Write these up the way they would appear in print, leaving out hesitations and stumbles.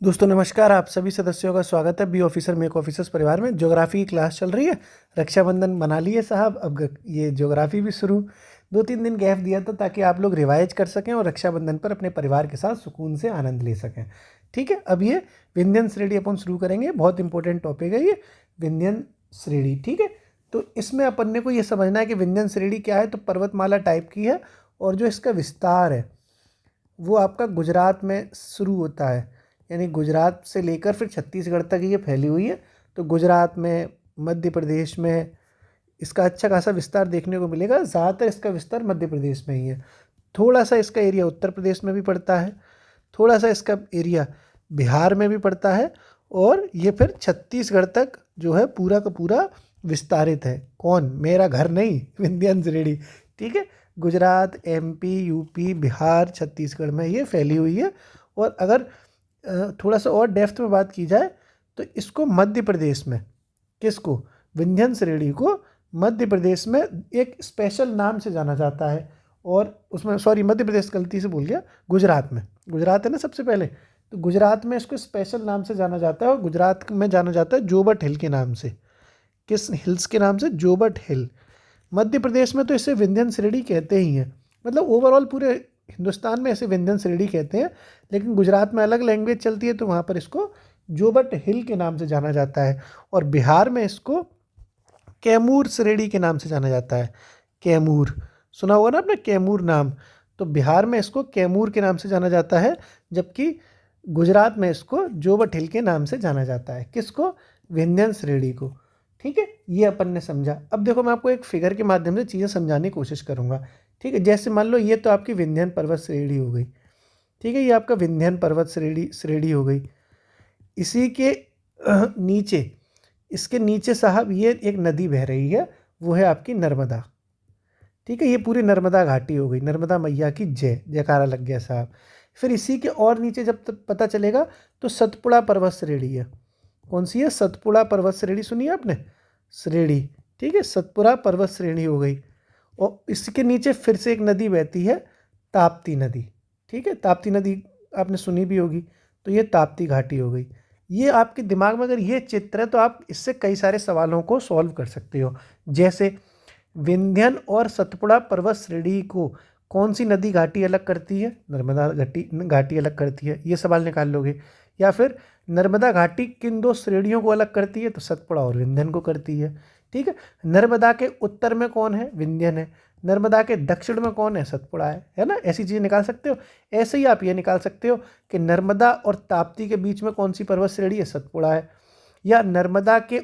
दोस्तों नमस्कार। आप सभी सदस्यों का स्वागत है बी ऑफिसर मेक ऑफिसर्स परिवार में। ज्योग्राफी की क्लास चल रही है। रक्षाबंधन मना लिए साहब, अब ये ज्योग्राफी भी शुरू। 2-3 दिन गैप दिया था ताकि आप लोग रिवाइज कर सकें और रक्षाबंधन पर अपने परिवार के साथ सुकून से आनंद ले सकें। ठीक है, अब ये विंध्यन श्रेणी अपन शुरू करेंगे। बहुत इंपॉर्टेंट टॉपिक है ये विंध्यन श्रेणी। ठीक है, तो इसमें अपन ने को ये समझना है कि विंध्यन श्रेणी क्या है। तो पर्वतमाला टाइप की है और जो इसका विस्तार है वो आपका गुजरात में शुरू होता है, यानी गुजरात से लेकर फिर छत्तीसगढ़ तक ये फैली हुई है। तो गुजरात में, मध्य प्रदेश में इसका अच्छा खासा विस्तार देखने को मिलेगा। ज़्यादातर इसका विस्तार मध्य प्रदेश में ही है। थोड़ा सा इसका एरिया उत्तर प्रदेश में भी पड़ता है, थोड़ा सा इसका एरिया बिहार में भी पड़ता है, और ये फिर छत्तीसगढ़ तक जो है पूरा का पूरा विस्तारित है। कौन? मेरा घर नहीं, विंध्यन श्रेणी। ठीक है, गुजरात, एमपी, यूपी, बिहार, छत्तीसगढ़ में ये फैली हुई है। और अगर थोड़ा सा और डेप्थ में बात की जाए तो इसको मध्य प्रदेश में, किसको? विंध्यन श्रेणी को मध्य प्रदेश में एक स्पेशल नाम से जाना जाता है। और उसमें सॉरी, मध्य प्रदेश गलती से बोल गया, गुजरात में, गुजरात है ना सबसे पहले, तो गुजरात में इसको स्पेशल नाम से जाना जाता है। और गुजरात में जाना जाता है जोबट हिल के नाम से। किस हिल्स के नाम से? जोबट हिल। मध्य प्रदेश में तो इसे विंध्यन श्रेणी कहते ही हैं। मतलब ओवरऑल पूरे हिंदुस्तान में ऐसे विंध्यन श्रेणी कहते हैं, लेकिन गुजरात में अलग लैंग्वेज चलती है तो वहाँ पर इसको जोबट हिल के नाम से जाना जाता है। और बिहार में इसको कैमूर श्रेणी के नाम से जाना जाता है। कैमूर सुना होगा ना आपने, कैमूर नाम। तो बिहार में इसको कैमूर के नाम से जाना जाता है, जबकि गुजरात में इसको जोबट हिल के नाम से जाना जाता है। किसको? विंध्यन श्रेणी को। ठीक है, ये अपन ने समझा। अब देखो, मैं आपको एक फिगर के माध्यम से चीज़ें समझाने की कोशिश करूँगा। ठीक है, जैसे मान लो ये तो आपकी विंध्यन पर्वत श्रेणी हो गई। ठीक है, ये आपका विंध्यन पर्वत श्रेणी हो गई। इसी के नीचे, इसके नीचे साहब ये एक नदी बह रही है, वो है आपकी नर्मदा। ठीक है, ये पूरी नर्मदा घाटी हो गई। नर्मदा मैया की जय जयकारा लग गया साहब। फिर इसी के और नीचे जब तक पता चलेगा तो सतपुड़ा पर्वत श्रेणी है। कौन सी है? सतपुड़ा पर्वत श्रेणी। सुनिए आपने, श्रेणी। ठीक है, सतपुड़ा पर्वत श्रेणी हो गई। और इसके नीचे फिर से एक नदी बहती है, ताप्ती नदी। ठीक है, ताप्ती नदी आपने सुनी भी होगी। तो ये ताप्ती घाटी हो गई। ये आपके दिमाग में अगर ये चित्र है तो आप इससे कई सारे सवालों को सॉल्व कर सकते हो। जैसे विंध्यन और सतपुड़ा पर्वत श्रेणी को कौन सी नदी घाटी अलग करती है? नर्मदा घाटी अलग करती है, ये सवाल निकाल लोगे। या फिर नर्मदा घाटी किन दो श्रेणियों को अलग करती है? तो सतपुड़ा और विंध्यन को करती है। ठीक है, नर्मदा के उत्तर में कौन है? विंध्यन है। नर्मदा के दक्षिण में कौन है? सतपुड़ा है ना। ऐसी चीज़ें निकाल सकते हो। ऐसे ही आप ये निकाल सकते हो कि नर्मदा और ताप्ती के बीच में कौन सी पर्वत श्रेणी है? सतपुड़ा है। या नर्मदा के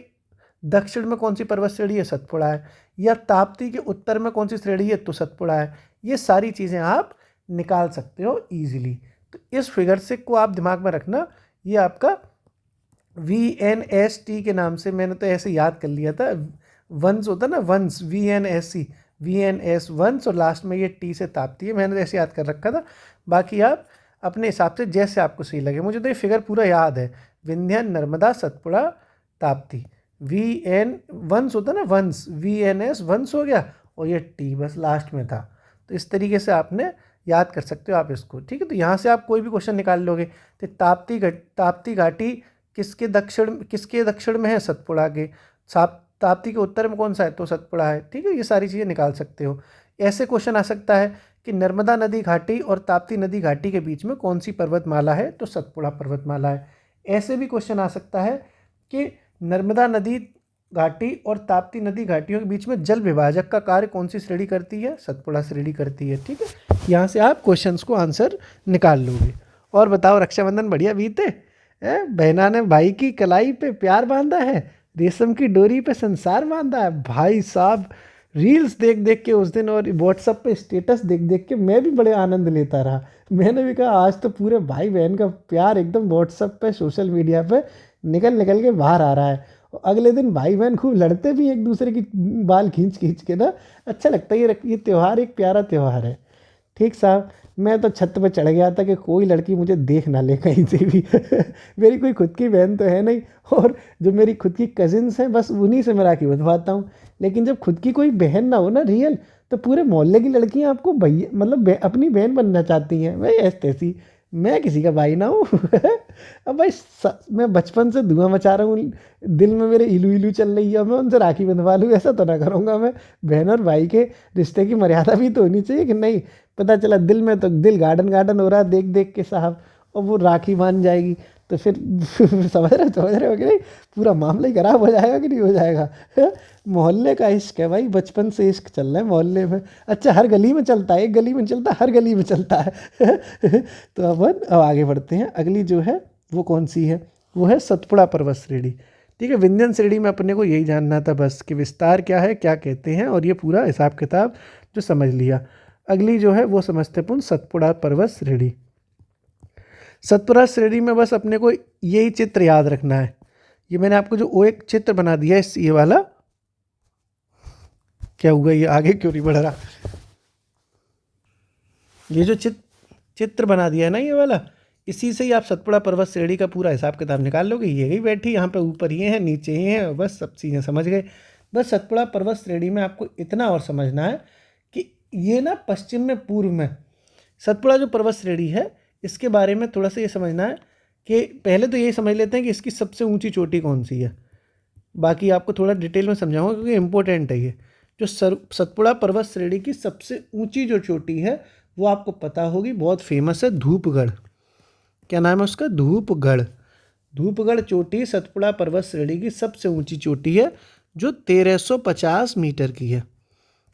दक्षिण में कौन सी पर्वत श्रेणी है? सतपुड़ा है। या ताप्ती के उत्तर में कौन सी श्रेणी है? तो सतपुड़ा है। ये सारी चीज़ें आप निकाल सकते हो ईजिली। तो इस फिगर से को आप दिमाग में रखना। ये आपका VNST के नाम से, मैंने तो ऐसे याद कर लिया था। वंश होता ना, वंश, VNSC, VNS वंश, और लास्ट में ये टी से ताप्ती है। मैंने तो ऐसे याद कर रखा था। बाकी आप अपने हिसाब से जैसे आपको सही लगे। मुझे तो ये फिगर पूरा याद है। विंध्यन, नर्मदा, सतपुड़ा, ताप्ती। VN वंश होता ना, वंश, VNS वंश हो गया, और ये टी बस लास्ट में था। तो इस तरीके से आपने याद कर सकते हो आप इसको। ठीक है, तो यहाँ से आप कोई भी क्वेश्चन निकाल लोगे। तो ताप्ती घाटी किसके दक्षिण में है? सतपुड़ा के। ताप्ती के उत्तर में कौन सा है? तो सतपुड़ा है। ठीक है, ये सारी चीज़ें निकाल सकते हो। ऐसे क्वेश्चन आ सकता है कि नर्मदा नदी घाटी और ताप्ती नदी घाटी के बीच में कौन सी पर्वतमाला है? तो सतपुड़ा पर्वतमाला है। ऐसे भी क्वेश्चन आ सकता है कि नर्मदा नदी घाटी और ताप्ती नदी घाटियों के बीच में जल विभाजक का कार्य कौन सी श्रेणी करती है? सतपुड़ा श्रेणी करती है। ठीक है, यहाँ से आप क्वेश्चंस को आंसर निकाल लोगे। और बताओ, रक्षाबंधन बढ़िया बीते? बहना ने भाई की कलाई पे प्यार बांधा है, रेशम की डोरी पे संसार बांधा है। भाई साहब, रील्स देख देख के उस दिन और व्हाट्सएप पे स्टेटस देख देख के मैं भी बड़े आनंद लेता रहा। मैंने भी कहा आज तो पूरे भाई बहन का प्यार एकदम व्हाट्सएप पे, सोशल मीडिया पे निकल निकल के बाहर आ रहा है। और अगले दिन भाई बहन खूब लड़ते भी एक दूसरे की बाल खींच खींच के ना। अच्छा लगता है। ये त्यौहार एक प्यारा त्यौहार है। ठीक साहब, मैं तो छत पे चढ़ गया था कि कोई लड़की मुझे देख ना ले कहीं से भी। मेरी कोई खुद की बहन तो है नहीं, और जो मेरी खुद की कजिन्स हैं बस उन्हीं से मैं राखी बंधवाता हूँ। लेकिन जब खुद की कोई बहन ना हो ना रियल, तो पूरे मोहल्ले की लड़कियाँ आपको भैया मतलब अपनी बहन बनना चाहती हैं। भाई ऐसी तैसी मैं किसी का भाई ना हूँ। अब भाई मैं बचपन से धुआं मचा रहा हूँ, दिल में मेरे इलू इलू चल रही है, मैं उनसे राखी बंधवा लूँ, ऐसा तो ना करूँगा मैं। बहन और भाई के रिश्ते की मर्यादा भी तो होनी चाहिए कि नहीं। पता चला दिल में तो दिल गार्डन गार्डन हो रहा है देख देख के साहब, और वो राखी बांध जाएगी तो फिर समझ रहे हो कि नहीं, पूरा मामला ही खराब हो जाएगा कि नहीं हो जाएगा। मोहल्ले का इश्क है भाई, बचपन से इश्क चल रहा है मोहल्ले में। अच्छा, हर गली में चलता है, एक गली में चलता है, हर गली में चलता है। तो अपन अब आगे बढ़ते हैं। अगली जो है वो कौन सी है, वो है सतपुड़ा पर्वत श्रेणी। ठीक है, विंध्यन श्रेणी में अपने को यही जानना था बस कि विस्तार क्या है, क्या कहते हैं, और ये पूरा हिसाब किताब जो समझ लिया। अगली जो है वो समझते हैं सतपुड़ा पर्वत श्रेणी। सतपुड़ा श्रेणी में बस अपने को यही चित्र याद रखना है। ये मैंने आपको जो वो एक चित्र बना दिया है, ये वाला क्या हुआ, ये आगे क्यों नहीं बढ़ रहा, ये जो चित्र बना दिया है ना ये वाला, इसी से ही आप सतपुड़ा पर्वत श्रेणी का पूरा हिसाब किताब निकाल लोगे। ये ही बैठी यहाँ पे, ऊपर ये है, नीचे ये है, बस सब चीज़ें समझ गए। बस सतपुड़ा पर्वत श्रेणी में आपको इतना और समझना है कि ये ना पश्चिम में पूर्व में सतपुड़ा जो पर्वत श्रेणी है, इसके बारे में थोड़ा सा ये समझना है कि पहले तो ये समझ लेते हैं कि इसकी सबसे ऊंची चोटी कौन सी है। बाकी आपको थोड़ा डिटेल में समझाऊंगा क्योंकि इम्पोर्टेंट है ये। जो सतपुड़ा पर्वत श्रेणी की सबसे ऊंची जो चोटी है वो आपको पता होगी, बहुत फेमस है, धूपगढ़। क्या नाम है उसका, धूपगढ़। धूपगढ़ चोटी सतपुड़ा पर्वत श्रेणी की सबसे ऊंची चोटी है, जो 1350 मीटर की है।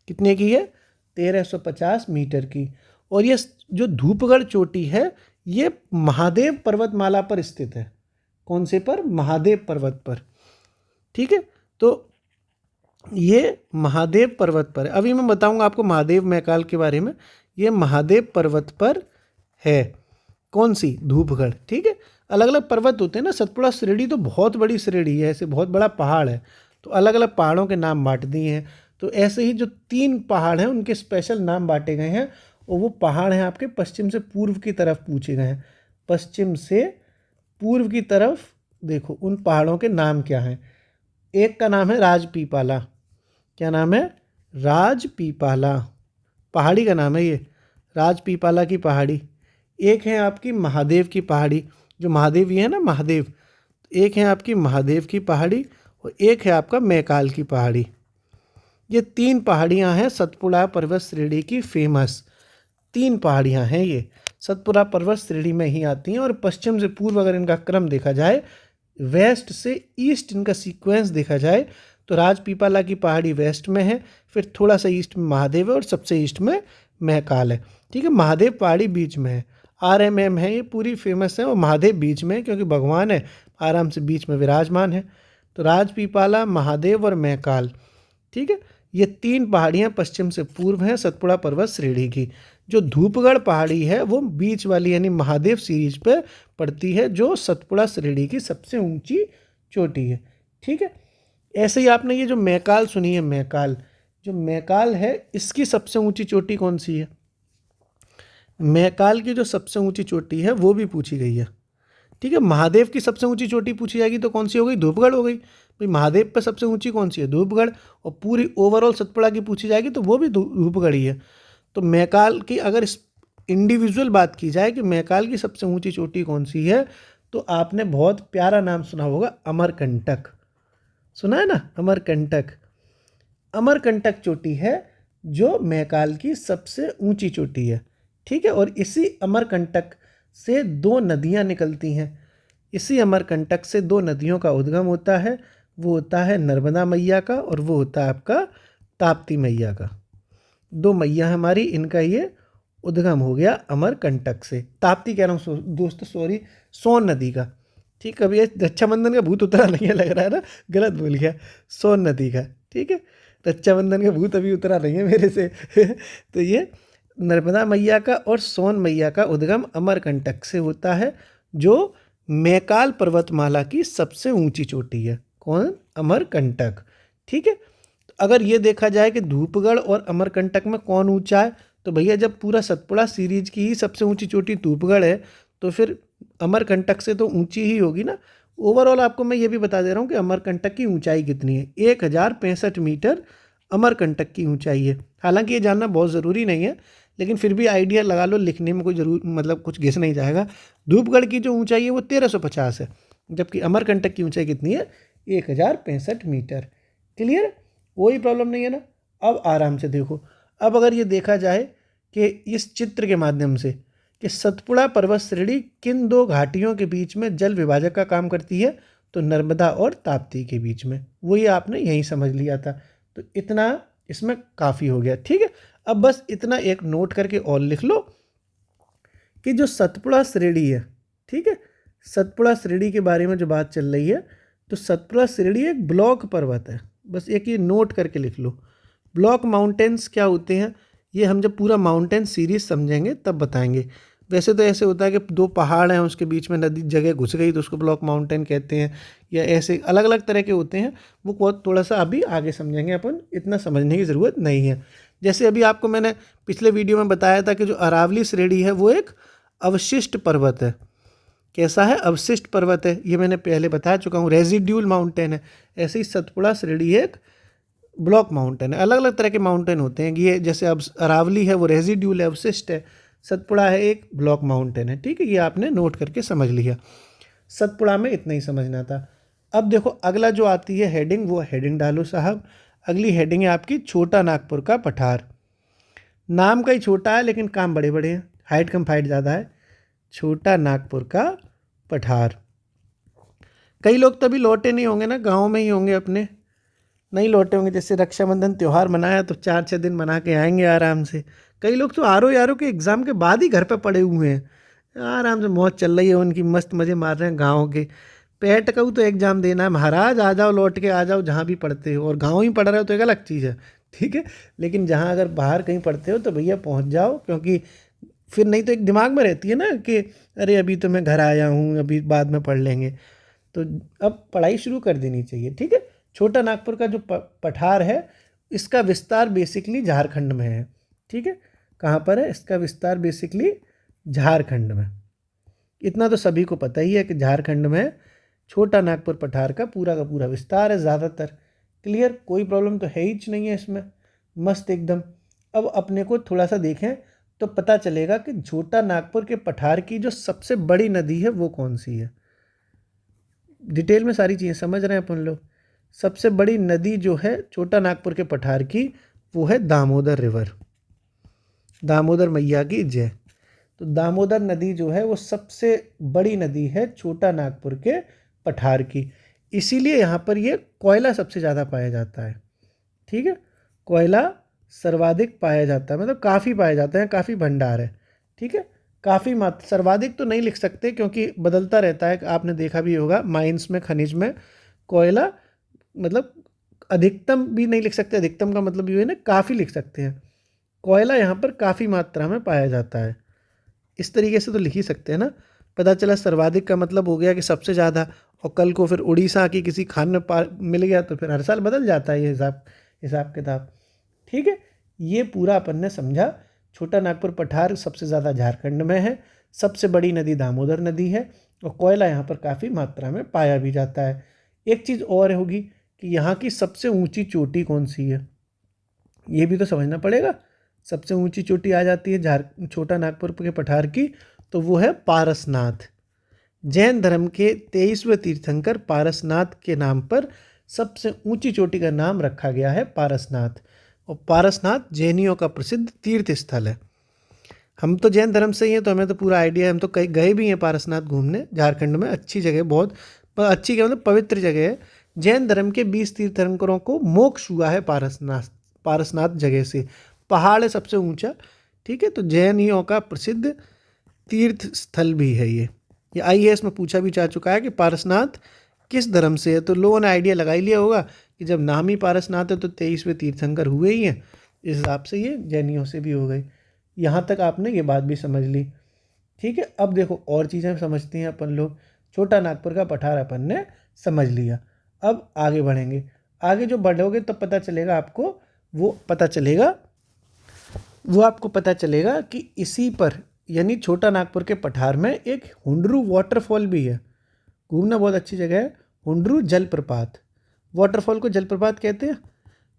कितने की है, 1350 मीटर की। और ये जो धूपगढ़ चोटी है ये महादेव पर्वतमाला पर स्थित है। कौन से पर, महादेव पर्वत पर। ठीक है, तो ये महादेव पर्वत पर है। अभी मैं बताऊंगा आपको महादेव महाकाल के बारे में। ये महादेव पर्वत पर है, कौन सी, धूपगढ़। ठीक है, अलग अलग पर्वत होते हैं ना, सतपुड़ा श्रेणी तो बहुत बड़ी श्रेणी है, ऐसे बहुत बड़ा पहाड़ है, तो अलग अलग पहाड़ों के नाम बांट दिए हैं। तो ऐसे ही जो 3 पहाड़ हैं उनके स्पेशल नाम बांटे गए हैं, और वो पहाड़ हैं आपके पश्चिम से पूर्व की तरफ पूछे गए हैं। पश्चिम से पूर्व की तरफ देखो उन पहाड़ों के नाम क्या हैं। एक का नाम है राजपीपाला। क्या नाम है, राजपीपाला, पहाड़ी का नाम है ये, राजपीपाला की पहाड़ी। एक है आपकी महादेव की पहाड़ी, जो महादेव ये है ना महादेव, एक है आपकी महादेव की पहाड़ी, और एक है आपका महाकाल की पहाड़ी। ये 3 पहाड़ियाँ हैं सतपुड़ा पर्वत श्रेणी की फेमस। 3 पहाड़ियाँ हैं ये, सतपुड़ा पर्वत श्रेणी में ही आती हैं। और पश्चिम से पूर्व अगर इनका क्रम देखा जाए, वेस्ट से ईस्ट इनका सीक्वेंस देखा जाए, तो राजपीपाला की पहाड़ी वेस्ट में है, फिर थोड़ा सा ईस्ट में महादेव है, और सबसे ईस्ट में महाकाल है। ठीक है, महादेव पहाड़ी बीच में है, RMM है, ये पूरी फेमस है, और महादेव बीच में है क्योंकि भगवान है, आराम से बीच में विराजमान है। तो राजपीपाला, महादेव और महाकाल। ठीक है, ये 3 पहाड़ियाँ पश्चिम से पूर्व हैं सतपुड़ा पर्वत श्रेणी की। जो धूपगढ़ पहाड़ी है वो बीच वाली यानी महादेव सीरीज पे पड़ती है, जो सतपुड़ा श्रेणी की सबसे ऊंची चोटी है। ठीक है, ऐसे ही आपने ये जो महाकाल सुनी है, महाकाल, जो महाकाल है इसकी सबसे ऊंची चोटी कौन सी है। महाकाल की जो सबसे ऊंची चोटी है वो भी पूछी गई है। ठीक है, महादेव की सबसे ऊंची चोटी पूछी जाएगी तो कौन सी हो गई, धूपगढ़ हो गई। भाई महादेव पर सबसे ऊंची कौन सी है, धूपगढ़। और पूरी ओवरऑल सतपुड़ा की पूछी जाएगी तो वो भी धूपगढ़ ही है। तो महाकाल की अगर इस इंडिविजुअल बात की जाए कि महाकाल की सबसे ऊंची चोटी कौन सी है, तो आपने बहुत प्यारा नाम सुना होगा, अमरकंटक। सुना है ना, अमरकंटक। अमरकंटक चोटी है जो महाकाल की सबसे ऊंची चोटी है। ठीक है, और इसी अमरकंटक से 2 नदियां निकलती हैं। इसी अमरकंटक से 2 नदियों का उद्गम होता है, वो होता है नर्मदा मैया का, और वो होता है आपका ताप्ती मैया का। 2 मैया हमारी, इनका ये उद्गम हो गया अमरकंटक से। ताप्ती कह रहा हूँ दोस्तों, सॉरी, सोन नदी का। ठीक, अभी ये रक्षाबंधन का भूत उतरा नहीं है, लग रहा है ना, गलत भूल गया, सोन नदी का। ठीक है, रक्षाबंधन का भूत अभी उतरा नहीं है मेरे से। तो ये नर्मदा मैया का और सोन मैया का उद्गम अमरकंटक से होता है, जो महाकाल पर्वतमाला की सबसे ऊंची चोटी है। कौन, अमरकंटक। ठीक है, तो अगर ये देखा जाए कि धूपगढ़ और अमरकंटक में कौन ऊंचा है, तो भैया जब पूरा सतपुड़ा सीरीज की ही सबसे ऊंची चोटी धूपगढ़ है, तो फिर अमरकंटक से तो ऊंची ही होगी ना। ओवरऑल आपको मैं ये भी बता दे रहा हूँ कि अमरकंटक की ऊंचाई कितनी है, 1065 मीटर अमरकंटक की ऊंचाई है। हालांकि ये जानना बहुत ज़रूरी नहीं है, लेकिन फिर भी आइडिया लगा लो, लिखने में कोई जरूर मतलब कुछ घिस नहीं जाएगा। धूपगढ़ की जो ऊंचाई है वो 1350 है, जबकि अमरकंटक की ऊंचाई कितनी है? 1065 मीटर। क्लियर? कोई प्रॉब्लम नहीं है ना। अब आराम से देखो, अब अगर ये देखा जाए कि इस चित्र के माध्यम से कि सतपुड़ा पर्वत श्रेणी किन दो घाटियों के बीच में जल विभाजक का काम करती है, तो नर्मदा और ताप्ती के बीच में। वही आपने यहीं समझ लिया था, तो इतना इसमें काफ़ी हो गया। ठीक है, अब बस इतना एक नोट करके और लिख लो कि जो सतपुड़ा श्रेणी है, ठीक है, सतपुड़ा श्रेणी के बारे में जो बात चल रही है, तो सतपुड़ा श्रेणी एक ब्लॉक पर्वत है। बस एक ये नोट करके लिख लो। ब्लॉक माउंटेन्स क्या होते हैं, ये हम जब पूरा माउंटेन सीरीज समझेंगे तब बताएंगे। वैसे तो ऐसे होता है कि दो पहाड़ हैं, उसके बीच में नदी जगह घुस गई तो उसको ब्लॉक माउंटेन कहते हैं, या ऐसे अलग अलग तरह के होते हैं। वो बहुत थोड़ा सा अभी आगे समझेंगे अपन, इतना समझने की ज़रूरत नहीं है। जैसे अभी आपको मैंने पिछले वीडियो में बताया था कि जो अरावली श्रेणी है वो एक अवशिष्ट पर्वत है। कैसा है? अवशिष्ट पर्वत है, ये मैंने पहले बता चुका हूँ, रेजिड्यूल माउंटेन है। ऐसे ही सतपुड़ा श्रेणी एक ब्लॉक माउंटेन है। अलग अलग तरह के माउंटेन होते हैं, ये जैसे अब अरावली है वो रेजिड्यूल है, अवशिष्ट है। सतपुड़ा है एक ब्लॉक माउंटेन है। ठीक है, ये आपने नोट करके समझ लिया। सतपुड़ा में इतना ही समझना था। अब देखो अगला जो आती है हेडिंग, वो हेडिंग डालो साहब। अगली हेडिंग है आपकी छोटा नागपुर का पठार। नाम का ही छोटा है लेकिन काम बड़े बड़े हैं, हाइट कम फाइट ज़्यादा है। छोटा नागपुर का पठार। कई लोग तो अभी लौटे नहीं होंगे ना, गाँव में ही होंगे अपने, नहीं लौटे होंगे। जैसे रक्षाबंधन त्यौहार मनाया तो 4-6 दिन मना के आएंगे आराम से। कई लोग तो यारों के एग्ज़ाम के बाद ही घर पे पड़े हुए हैं, आराम से मौज चल रही है उनकी, मस्त मज़े मार रहे हैं गाँव के। पेट का तो एग्ज़ाम देना है महाराज, आ जाओ लौट के आ जाओ जहाँ भी पढ़ते हो, और गाँव ही पढ़ रहे हो तो एक अलग चीज़ है। ठीक है, लेकिन जहाँ अगर बाहर कहीं पढ़ते हो तो भैया पहुँच जाओ, क्योंकि फिर नहीं तो एक दिमाग में रहती है ना कि अरे अभी तो मैं घर आया हूँ, अभी बाद में पढ़ लेंगे। तो अब पढ़ाई शुरू कर देनी चाहिए। ठीक है, छोटा नागपुर का जो पठार है, इसका विस्तार बेसिकली झारखंड में है। ठीक है, कहाँ पर है? इसका विस्तार बेसिकली झारखंड में। इतना तो सभी को पता ही है कि झारखंड में छोटा नागपुर पठार का पूरा विस्तार है ज़्यादातर। क्लियर? कोई प्रॉब्लम तो है ही नहीं है इसमें, मस्त एकदम। अब अपने को थोड़ा सा देखें तो पता चलेगा कि छोटा नागपुर के पठार की जो सबसे बड़ी नदी है वो कौन सी है। डिटेल में सारी चीज़ें समझ रहे हैं अपन लोग। सबसे बड़ी नदी जो है छोटा नागपुर के पठार की, वो है दामोदर रिवर, दामोदर मैया की जय। तो दामोदर नदी जो है वो सबसे बड़ी नदी है छोटा नागपुर के पठार की। इसीलिए यहाँ पर ये कोयला सबसे ज़्यादा पाया जाता है। ठीक है, कोयला सर्वाधिक पाया जाता है, मतलब काफ़ी पाया जाता है, काफ़ी भंडार है। ठीक है, काफ़ी मात्रा, सर्वाधिक तो नहीं लिख सकते क्योंकि बदलता रहता है। आपने देखा भी होगा माइंस में, खनिज में कोयला मतलब अधिकतम भी नहीं लिख सकते, अधिकतम का मतलब ये है ना काफ़ी लिख सकते हैं। कोयला यहाँ पर काफ़ी मात्रा में पाया जाता है, इस तरीके से तो लिख ही सकते हैं ना। पता चला सर्वाधिक का मतलब हो गया कि सबसे ज़्यादा, और कल को फिर उड़ीसा की किसी खान में मिल गया तो फिर हर साल बदल जाता है ये हिसाब किताब। ठीक है, ये पूरा अपन ने समझा। छोटा नागपुर पठार सबसे ज़्यादा झारखंड में है, सबसे बड़ी नदी दामोदर नदी है, और कोयला यहाँ पर काफ़ी मात्रा में पाया भी जाता है। एक चीज़ और होगी कि यहाँ की सबसे ऊंची चोटी कौन सी है, ये भी तो समझना पड़ेगा। सबसे ऊंची चोटी आ जाती है छोटा नागपुर के पठार की, तो वो है पारसनाथ। जैन धर्म के 23वें तीर्थंकर पारसनाथ के नाम पर सबसे ऊंची चोटी का नाम रखा गया है पारसनाथ। और पारसनाथ जैनियों का प्रसिद्ध तीर्थ स्थल है। हम तो जैन धर्म से ही हैं तो हमें तो पूरा आइडिया है, हम तो कई गए भी हैं पारसनाथ घूमने। झारखंड में अच्छी जगह, बहुत अच्छी क्या मतलब पवित्र जगह है। जैन धर्म के 20 तीर्थंकरों को मोक्ष हुआ है पारसनाथ जगह से। पहाड़ है सबसे ऊंचा। ठीक है, तो जैनियों का प्रसिद्ध तीर्थ स्थल भी है ये IAS में पूछा भी जा चुका है कि पारसनाथ किस धर्म से है। तो लोगों ने आइडिया लगा ही लिया होगा कि जब नाम ही पारसनाथ है तो 23वें तीर्थंकर हुए ही हैं, इस हिसाब से ये जैनियों से भी हो गए। यहाँ तक आपने ये बात भी समझ ली। ठीक है, अब देखो और चीज़ें समझते हैं अपन लोग। छोटा नागपुर का पठार अपन ने समझ लिया, अब आगे बढ़ेंगे। आगे जो बढ़ोगे तो पता चलेगा आपको, वो आपको पता चलेगा कि इसी पर यानी छोटा नागपुर के पठार में एक हुंडरू वाटरफॉल भी है। घूमना बहुत अच्छी जगह है। हुंडरू जलप्रपात, वाटरफॉल को जलप्रपात कहते हैं।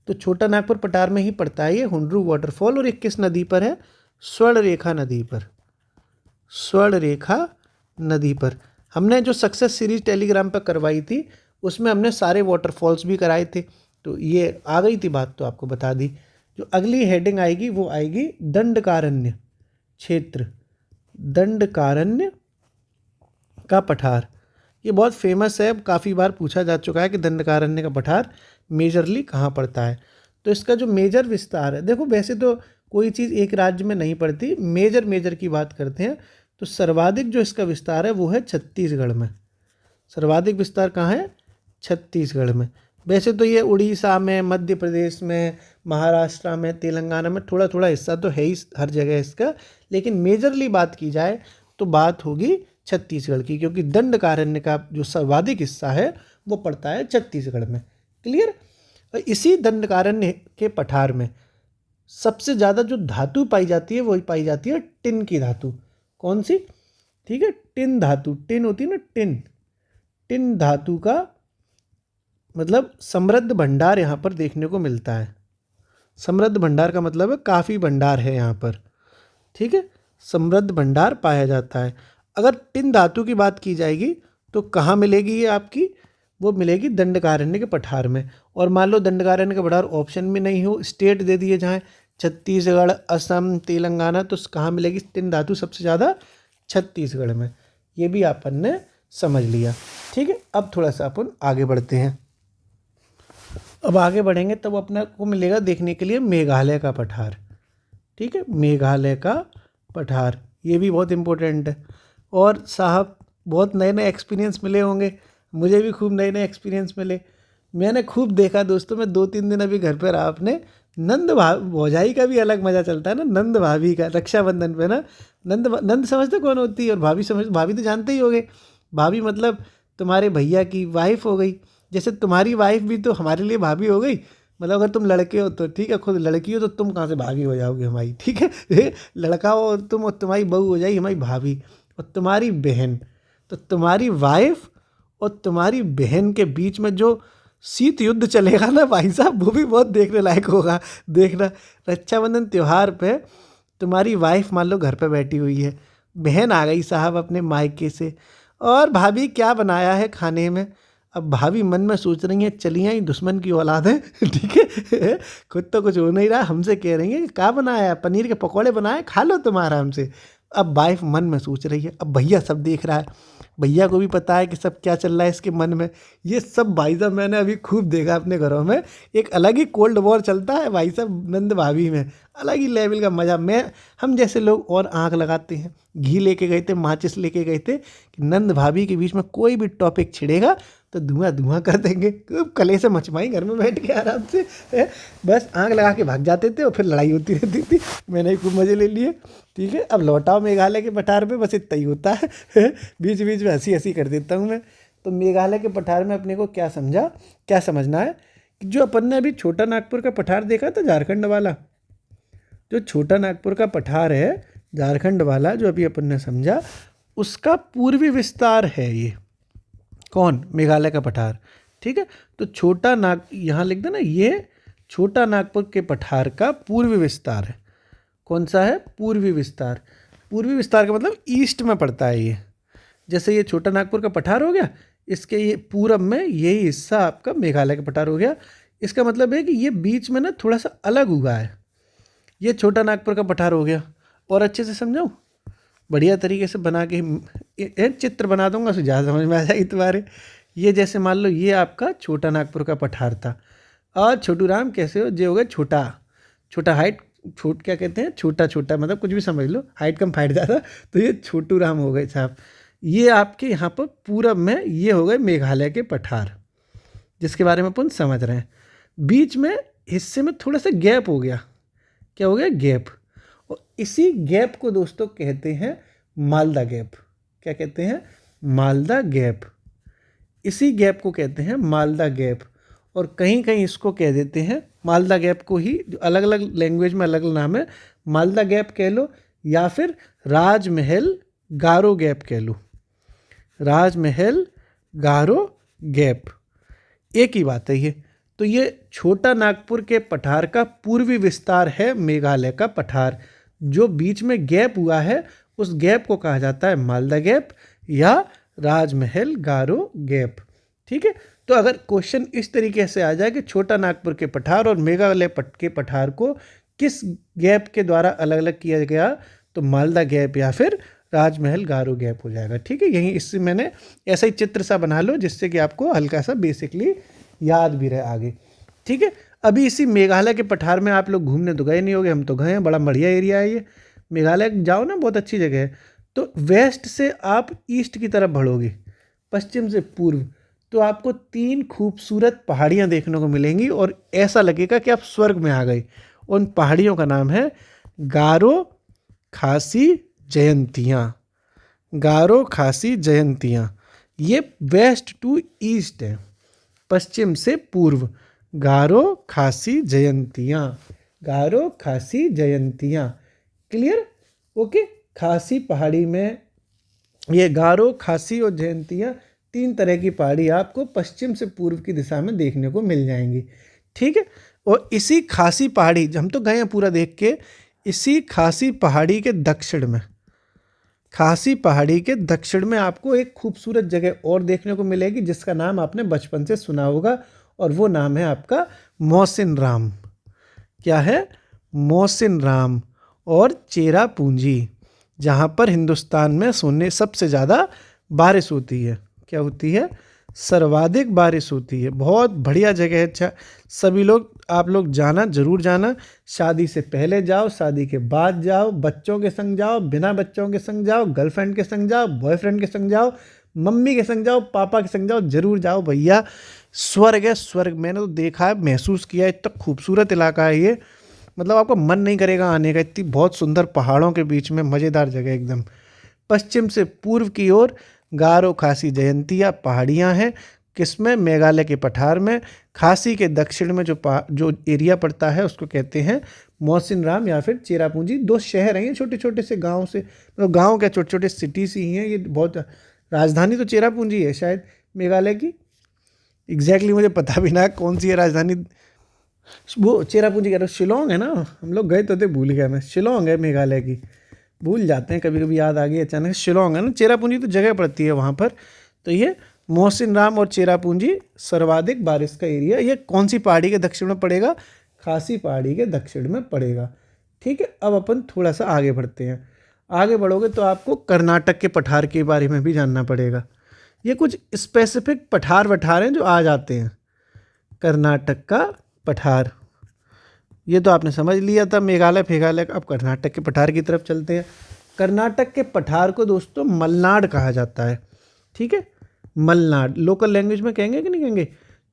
तो छोटा नागपुर पठार में ही पड़ता है ये हुंडरू वाटरफॉल, और 21 नदी पर है। स्वर्ण रेखा नदी पर, स्वर्ण रेखा नदी पर। हमने जो सक्सेस सीरीज टेलीग्राम पर करवाई थी उसमें हमने सारे वाटरफॉल्स भी कराए थे, तो ये आ गई थी बात, तो आपको बता दी। जो अगली हेडिंग आएगी वो आएगी दंडकारण्य क्षेत्र, दंडकारण्य का पठार। ये बहुत फेमस है, काफ़ी बार पूछा जा चुका है कि दंडकारण्य का पठार मेजरली कहाँ पड़ता है। तो इसका जो मेजर विस्तार है, देखो वैसे तो कोई चीज़ एक राज्य में नहीं पड़ती, मेजर की बात करते हैं तो सर्वाधिक जो इसका विस्तार है वो है छत्तीसगढ़ में। सर्वाधिक विस्तार कहाँ है? छत्तीसगढ़ में। वैसे तो ये उड़ीसा में, मध्य प्रदेश में, महाराष्ट्र में, तेलंगाना में थोड़ा थोड़ा हिस्सा तो है ही हर जगह इसका, लेकिन मेजरली बात की जाए तो बात होगी छत्तीसगढ़ की, क्योंकि दंडकारण्य का जो सर्वाधिक हिस्सा है वो पड़ता है छत्तीसगढ़ में। क्लियर? इसी दंडकारण्य के पठार में सबसे ज़्यादा जो धातु पाई जाती है वही पाई जाती है टिन की धातु। कौन सी? ठीक है, टिन धातु। टिन होती है ना, टिन। टिन धातु का मतलब समृद्ध भंडार यहाँ पर देखने को मिलता है। समृद्ध भंडार का मतलब है काफ़ी भंडार है यहाँ पर। ठीक है, समृद्ध भंडार पाया जाता है। अगर टिन धातु की बात की जाएगी तो कहाँ मिलेगी ये आपकी? वो मिलेगी दंडकारण्य के पठार में। और मान लो दंडकारण्य का पठार ऑप्शन में नहीं हो, स्टेट दे दिए जाएँ छत्तीसगढ़, असम, तेलंगाना, तो कहाँ मिलेगी टिन धातु सबसे ज़्यादा? छत्तीसगढ़ में। ये भी अपन ने समझ लिया। ठीक है, अब थोड़ा सा अपन आगे बढ़ते हैं। अब आगे बढ़ेंगे तब अपना को मिलेगा देखने के लिए मेघालय का पठार। ठीक है, मेघालय का पठार, ये भी बहुत इम्पोर्टेंट है। और साहब बहुत नए नए एक्सपीरियंस मिले होंगे, मुझे भी खूब नए नए एक्सपीरियंस मिले। मैंने खूब देखा दोस्तों, मैं 2-3 दिन अभी घर पर रहा अपने। नंद भौजाई का भी अलग मज़ा चलता है ना, नंद भाभी का रक्षाबंधन पे ना। नंद समझते कौन होती है? और भाभी तो जानते ही होंगे। भाभी मतलब तुम्हारे भैया की वाइफ हो गई। जैसे तुम्हारी वाइफ भी तो हमारे लिए भाभी हो गई। मतलब अगर तुम लड़के हो तो ठीक है, खुद लड़की हो तो तुम कहाँ से भाभी हो जाओगे हमारी? ठीक है लड़का हो तुम और तुम्हारी बहू हो जाएगी हमारी भाभी। और तुम्हारी बहन, तो तुम्हारी वाइफ और तुम्हारी बहन के बीच में जो शीत युद्ध चलेगा ना भाई साहब, वो भी बहुत देखने लायक होगा। देखना, रक्षाबंधन त्यौहार पे तुम्हारी वाइफ मान लो घर पे बैठी हुई है, बहन आ गई साहब अपने मायके से, और भाभी क्या बनाया है खाने में? अब भाभी मन में सोच रही हैं चलिए ही दुश्मन की औलाद है ठीक है खुद तो कुछ हो नहीं रहा, हमसे कह रही हैं कि क्या बनाया है? पनीर के पकौड़े बनाए, खा लो तुम आराम से। अब वाइफ मन में सोच रही है, अब भैया सब देख रहा है, भैया को भी पता है कि सब क्या चल रहा है इसके मन में। ये सब भाई साहब मैंने अभी खूब देखा अपने घरों में। एक अलग ही कोल्ड वॉर चलता है भाई साहब नंद भाभी में, अलग ही लेवल का मज़ा। हम जैसे लोग और आँख लगाते हैं, घी लेके गए थे, माचिस लेके गए थे कि नंद भाभी के बीच में कोई भी टॉपिक छिड़ेगा तो धुआं धुआं कर देंगे। कले से मचमाई घर में बैठ के आराम से बस आँख लगा के भाग जाते थे और फिर लड़ाई होती रहती थी। मैंने भी खूब मज़े ले लिए। ठीक है, अब लौटाओ मेघालय के पठार पे, बस इतना ही होता है बीच बीच में हंसी हंसी कर देता हूँ मैं। तो मेघालय के पठार में अपने को क्या समझना है कि जो अपन ने अभी छोटा नागपुर का पठार देखा था झारखंड वाला, जो छोटा नागपुर का पठार है झारखंड वाला जो अभी अपन ने समझा, उसका पूर्वी विस्तार है ये। कौन? मेघालय का पठार। ठीक है, तो यहाँ लिख देना, ये छोटा नागपुर के पठार का पूर्वी विस्तार है। कौन सा है? पूर्वी विस्तार। पूर्वी विस्तार का मतलब ईस्ट में पड़ता है ये। जैसे ये छोटा नागपुर का पठार हो गया, इसके ये पूरब में यही हिस्सा आपका मेघालय का पठार हो गया। इसका मतलब है कि ये बीच में ना थोड़ा सा अलग हुआ है। ये छोटा नागपुर का पठार हो गया। और अच्छे से समझाऊँ? बढ़िया तरीके से बना के चित्र बना दूंगा तो ज़्यादा समझ में आ जाएगी तुम्हारे। ये जैसे मान लो ये आपका छोटा नागपुर का पठार था। और छोटू राम कैसे हो? जे हो गया छोटा हाइट, क्या कहते हैं, छोटा मतलब कुछ भी समझ लो, हाइट कम फाइट ज़्यादा, तो ये छोटू राम हो गए साहब। ये आपके यहाँ पर पूरब में ये हो गए मेघालय के पठार, जिसके बारे में अपन समझ रहे हैं। बीच में हिस्से में थोड़ा सा गैप हो गया। क्या हो गया? गैप। और इसी गैप को दोस्तों कहते हैं मालदा गैप। क्या कहते हैं? मालदा गैप। इसी गैप को कहते हैं मालदा गैप। और कहीं कहीं इसको कह देते हैं मालदा गैप को ही, अलग अलग लैंग्वेज में अलग अलग नाम है, मालदा गैप कह लो या फिर राजमहल गारो गैप कह लो। राजमहल गारो गैप एक ही बात है ये। तो ये छोटा नागपुर के पठार का पूर्वी विस्तार है मेघालय का पठार, जो बीच में गैप हुआ है उस गैप को कहा जाता है मालदा गैप या राजमहल गारो गैप। ठीक है, तो अगर क्वेश्चन इस तरीके से आ जाए कि छोटा नागपुर के पठार और मेघालय के पठार को किस गैप के द्वारा अलग अलग किया गया, तो मालदा गैप या फिर राजमहल गारो गैप हो जाएगा। ठीक है, यही इससे मैंने ऐसा ही चित्र सा बना लो जिससे कि आपको हल्का सा बेसिकली याद भी रहे आगे। ठीक है, अभी इसी मेघालय के पठार में आप लोग घूमने तो गए नहीं होंगे, हम तो गए हैं, बड़ा बढ़िया एरिया है ये। मेघालय जाओ ना, बहुत अच्छी जगह है। तो वेस्ट से आप ईस्ट की तरफ बढ़ोगे, पश्चिम से पूर्व, तो आपको 3 खूबसूरत पहाड़ियाँ देखने को मिलेंगी और ऐसा लगेगा कि आप स्वर्ग में आ गए। उन पहाड़ियों का नाम है गारो खासी जयंतियाँ। गारो खासी जयंतियाँ, ये वेस्ट टू ईस्ट है, पश्चिम से पूर्व। गारो खासी जयंतियाँ, गारो खासी जयंतियाँ। क्लियर? ओके, खासी पहाड़ी में ये गारो, खासी और जयंतियाँ 3 तरह की पहाड़ी आपको पश्चिम से पूर्व की दिशा में देखने को मिल जाएंगी। ठीक है, और इसी खासी पहाड़ी, हम तो गए हैं पूरा देख के, इसी खासी पहाड़ी के दक्षिण में, खासी पहाड़ी के दक्षिण में आपको एक खूबसूरत जगह और देखने को मिलेगी जिसका नाम आपने बचपन से सुना होगा, और वो नाम है आपका मोहसिन राम। क्या है? मोहसिन राम और चेरापूंजी, जहाँ पर हिंदुस्तान में सोने सबसे ज़्यादा बारिश होती है। क्या होती है? सर्वाधिक बारिश होती है। बहुत बढ़िया जगह है। अच्छा, सभी लोग, आप लोग जाना, ज़रूर जाना। शादी से पहले जाओ, शादी के बाद जाओ, बच्चों के संग जाओ, बिना बच्चों के संग जाओ, गर्लफ्रेंड के संग जाओ, बॉयफ्रेंड के संग जाओ, मम्मी के संग जाओ, पापा के संग जाओ, ज़रूर जाओ भैया। स्वर्ग है, स्वर्ग। मैंने तो देखा है, महसूस किया है, इतना खूबसूरत इलाका है ये, मतलब आपको मन नहीं करेगा आने का। इतनी बहुत सुंदर पहाड़ों के बीच में मज़ेदार जगह एकदम। पश्चिम से पूर्व की ओर गारो खासी जयंतिया पहाड़ियाँ हैं। किसमें? मेघालय के पठार में। खासी के दक्षिण में जो एरिया पड़ता है उसको कहते हैं मोहसिन राम या फिर चेरापूंजी। 2 शहर हैं ये, छोटे छोटे से गांव से, मतलब गांव क्या, छोटे छोटे सिटीज ही हैं ये। बहुत, राजधानी तो चेरापूंजी है शायद मेघालय की। एग्जैक्टली मुझे पता भी ना कौन सी है राजधानी। वो चेरापूंजी कह रहे हो, शिलोंग है ना, हम लोग गए तो थे, भूल गया मैं। शिलोंग है मेघालय की, भूल जाते हैं कभी कभी, याद आ गई अचानक। शिलोंग है ना, चेरापूंजी तो जगह पड़ती है वहाँ पर। तो ये मोहसिन राम और चेरापूंजी सर्वाधिक बारिश का एरिया। ये कौन सी पहाड़ी के दक्षिण में पड़ेगा? खासी पहाड़ी के दक्षिण में पड़ेगा। ठीक है, अब अपन थोड़ा सा आगे बढ़ते हैं। आगे बढ़ोगे तो आपको कर्नाटक के पठार के बारे में भी जानना पड़ेगा। ये कुछ स्पेसिफिक पठार वठार हैं जो आ जाते हैं। कर्नाटक का पठार, ये तो आपने समझ लिया था, मेघालय फेघालय। अब कर्नाटक के पठार की तरफ चलते हैं। कर्नाटक के पठार को दोस्तों मलनाड कहा जाता है। ठीक है, मलनाड, लोकल लैंग्वेज में कहेंगे कि नहीं कहेंगे,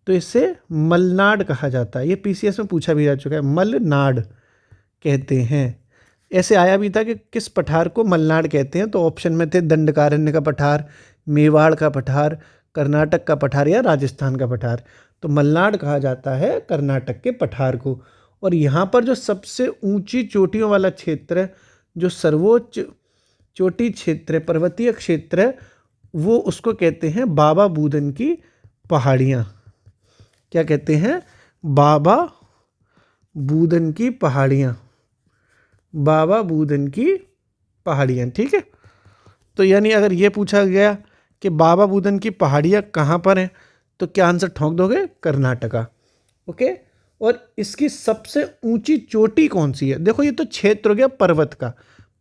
तो इससे मलनाड कहा जाता है। ये पीसीएस में पूछा भी जा चुका है, मलनाड कहते हैं। ऐसे आया भी था कि किस पठार को मलनाड कहते हैं, तो ऑप्शन में थे दंडकारण्य का पठार, मेवाड़ का पठार, कर्नाटक का पठार या राजस्थान का पठार। तो मलनाड कहा जाता है कर्नाटक के पठार को। और यहाँ पर जो सबसे ऊंची चोटियों वाला क्षेत्र है, जो सर्वोच्च चोटी क्षेत्र है, पर्वतीय क्षेत्र है, वो उसको कहते हैं बाबा बूदन की पहाड़ियाँ। क्या कहते हैं? बाबा बूदन की पहाड़ियाँ, बाबा बूदन की पहाड़ियाँ। ठीक है, तो यानी अगर ये पूछा गया कि बाबा बूदन की पहाड़ियाँ कहाँ पर हैं, तो क्या आंसर ठोंक दोगे? कर्नाटका। ओके, और इसकी सबसे ऊंची चोटी कौन सी है? देखो, ये तो क्षेत्र हो गया पर्वत का।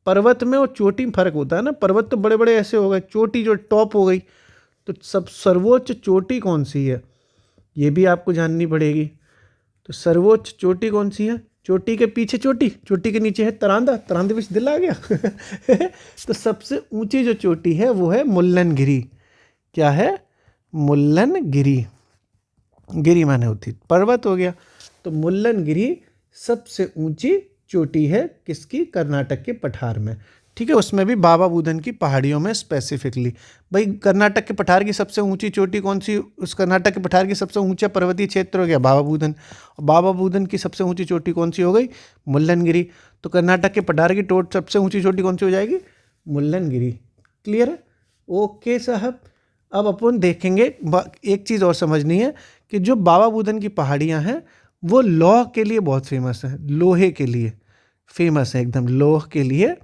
पर्वत में और चोटी में फर्क होता है ना, पर्वत तो बड़े बड़े ऐसे हो गए, चोटी जो टॉप हो गई। तो सब सर्वोच्च चोटी कौन सी है, ये भी आपको जाननी पड़ेगी। तो सर्वोच्च चोटी कौन सी है? चोटी के पीछे चोटी, चोटी के नीचे है तरांदा, तरांदे बीच दिल आ गया। तो सबसे ऊंची जो चोटी है वो है मुल्लनगिरी। क्या है? मुल्लनगिरी। गिरी माने होती पर्वत हो गया। तो मुल्लनगिरी सबसे ऊंची चोटी है किसकी? कर्नाटक के पठार में। ठीक है, उसमें भी बाबा बूदन की पहाड़ियों में स्पेसिफिकली। भाई, कर्नाटक के पठार की सबसे ऊंची चोटी कौन सी? उस कर्नाटक के पठार की सबसे ऊंचा पर्वतीय क्षेत्र हो गया बाबा बूदन। और बाबा बूदन की सबसे ऊंची चोटी कौन सी हो गई? मुल्लनगिरी। तो कर्नाटक के पठार की सबसे ऊंची चोटी कौन सी हो जाएगी? मुल्लनगिरी। क्लियर है? ओके साहब, अब अपन देखेंगे, एक चीज़ और समझनी है कि जो बाबा बूदन की पहाड़ियाँ हैं वो लौह के लिए बहुत फेमस हैं, लोहे के लिए। फेमस है एकदम, लौह के लिए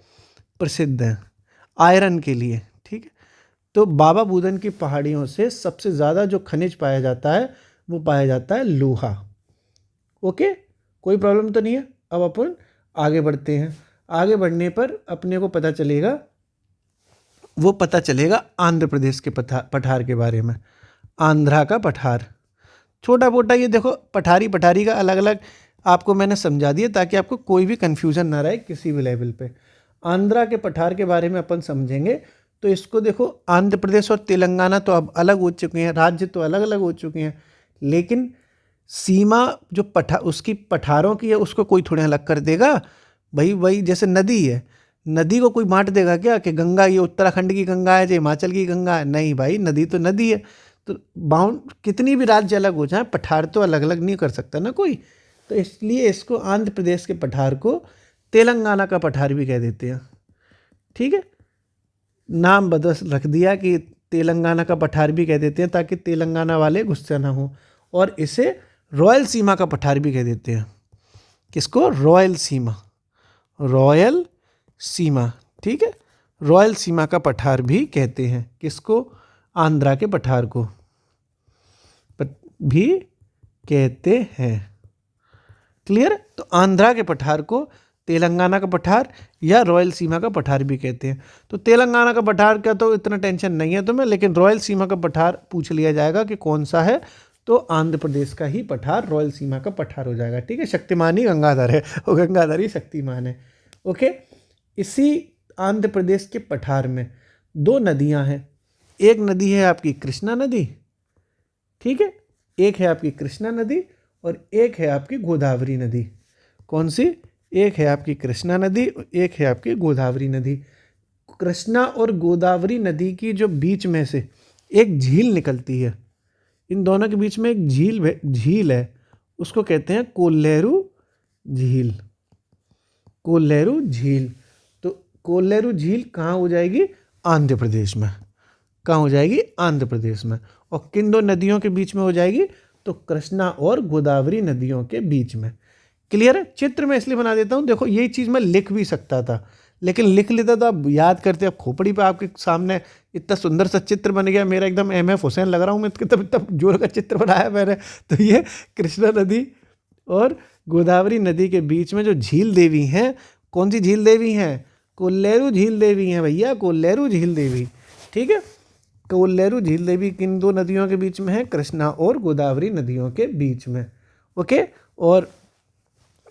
प्रसिद्ध है, आयरन के लिए, ठीक है। तो बाबा बुदन की पहाड़ियों से सबसे ज़्यादा जो खनिज पाया जाता है वो पाया जाता है लोहा। ओके, कोई प्रॉब्लम तो नहीं है। अब अपन आगे बढ़ते हैं। आगे बढ़ने पर अपने को पता चलेगा, वो पता चलेगा आंध्र प्रदेश के पठार के बारे में। आंध्रा का पठार, छोटा मोटा, ये देखो पठारी पठारी का अलग अलग आपको मैंने समझा दिया ताकि आपको कोई भी कन्फ्यूज़न ना रहे किसी भी लेवल पे। आंध्रा के पठार के बारे में अपन समझेंगे तो इसको देखो, आंध्र प्रदेश और तेलंगाना तो अब अलग हो चुके हैं, राज्य तो अलग अलग हो चुके हैं, लेकिन सीमा जो उसकी पठारों की है उसको कोई थोड़े अलग कर देगा भाई। वही जैसे नदी है, नदी को कोई बांट देगा क्या कि गंगा ये उत्तराखंड की गंगा है, ये हिमाचल की गंगा है? नहीं भाई, नदी तो नदी है। तो बाउंड कितनी भी राज्य अलग हो जाए, पठार तो अलग अलग नहीं कर सकता ना कोई। तो इसलिए इसको आंध्र प्रदेश के पठार को तेलंगाना का पठार भी कह देते हैं, ठीक है। नाम बदल रख दिया कि तेलंगाना का पठार भी कह देते हैं ताकि तेलंगाना वाले गुस्सा ना हो। और इसे रॉयल सीमा का पठार भी कह देते हैं। किसको? रॉयल सीमा, रॉयल सीमा, ठीक है। रॉयल सीमा का पठार भी कहते हैं किसको? आंध्रा के पठार को भी कहते हैं। क्लियर? तो आंध्रा के पठार को तेलंगाना का पठार या रॉयल सीमा का पठार भी कहते हैं। तो तेलंगाना का पठार का तो इतना टेंशन नहीं है तुम्हें, लेकिन रॉयल सीमा का पठार पूछ लिया जाएगा कि कौन सा है, तो आंध्र प्रदेश का ही पठार रॉयल सीमा का पठार हो जाएगा, ठीक है। शक्तिमान ही गंगाधर है, वो गंगाधर ही शक्तिमान है। ओके, इसी आंध्र प्रदेश के पठार में दो नदियां हैं। एक नदी है आपकी कृष्णा नदी, ठीक है, एक है आपकी कृष्णा नदी और एक है आपकी गोदावरी नदी। कौन सी? एक है आपकी कृष्णा नदी और एक है आपकी गोदावरी नदी। कृष्णा और गोदावरी नदी की जो बीच में से एक झील निकलती है, इन दोनों के बीच में एक झील है, उसको कहते हैं कोल्लेरू झील। कोल्लेरू झील। तो कोल्लेरू झील कहाँ हो जाएगी? आंध्र प्रदेश में। कहाँ हो जाएगी? आंध्र प्रदेश में। और किन दो नदियों के बीच में हो जाएगी? तो कृष्णा और गोदावरी नदियों के बीच में। क्लियर है? चित्र में इसलिए बना देता हूँ, देखो यही चीज़ मैं लिख भी सकता था, लेकिन लिख लेता तो आप याद करते। अब खोपड़ी पे आपके सामने इतना सुंदर सा चित्र बन गया, मेरा एकदम MF हुसैन लग रहा हूँ मैं, तब इतना जोर का चित्र बनाया मैंने। तो ये कृष्णा नदी और गोदावरी नदी के बीच में जो झील देवी हैं, कौन सी झील देवी हैं? कोल्लेरू झील देवी हैं भैया, कोल्लेरू झील देवी, ठीक है। कोल्लेरू झील देवी किन दो नदियों के बीच में है? कृष्णा और गोदावरी नदियों के बीच में। ओके, और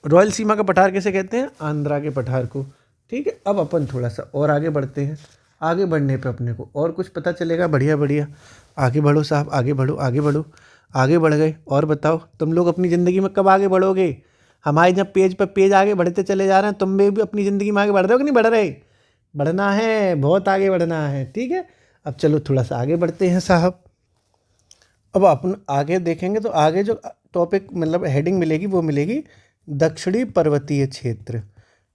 रॉयल सीमा का पठार कैसे कहते हैं? आंध्रा के पठार को, ठीक है। अब अपन थोड़ा सा और आगे बढ़ते हैं। आगे बढ़ने पे अपने को और कुछ पता चलेगा। बढ़िया बढ़िया, आगे बढ़ो साहब, आगे बढ़ो, आगे बढ़ो। आगे बढ़ गए, और बताओ तुम लोग अपनी ज़िंदगी में कब आगे बढ़ोगे? हमारे जब पेज पर पेज आगे बढ़ते चले जा रहे हैं, तुम भी अपनी ज़िंदगी में आगे बढ़ रहे हो कि नहीं बढ़ रहे? बढ़ना है, बहुत आगे बढ़ना है, ठीक है। अब चलो थोड़ा सा आगे बढ़ते हैं साहब। अब अपन आगे देखेंगे तो आगे जो टॉपिक मतलब हेडिंग मिलेगी वो मिलेगी दक्षिणी पर्वतीय क्षेत्र।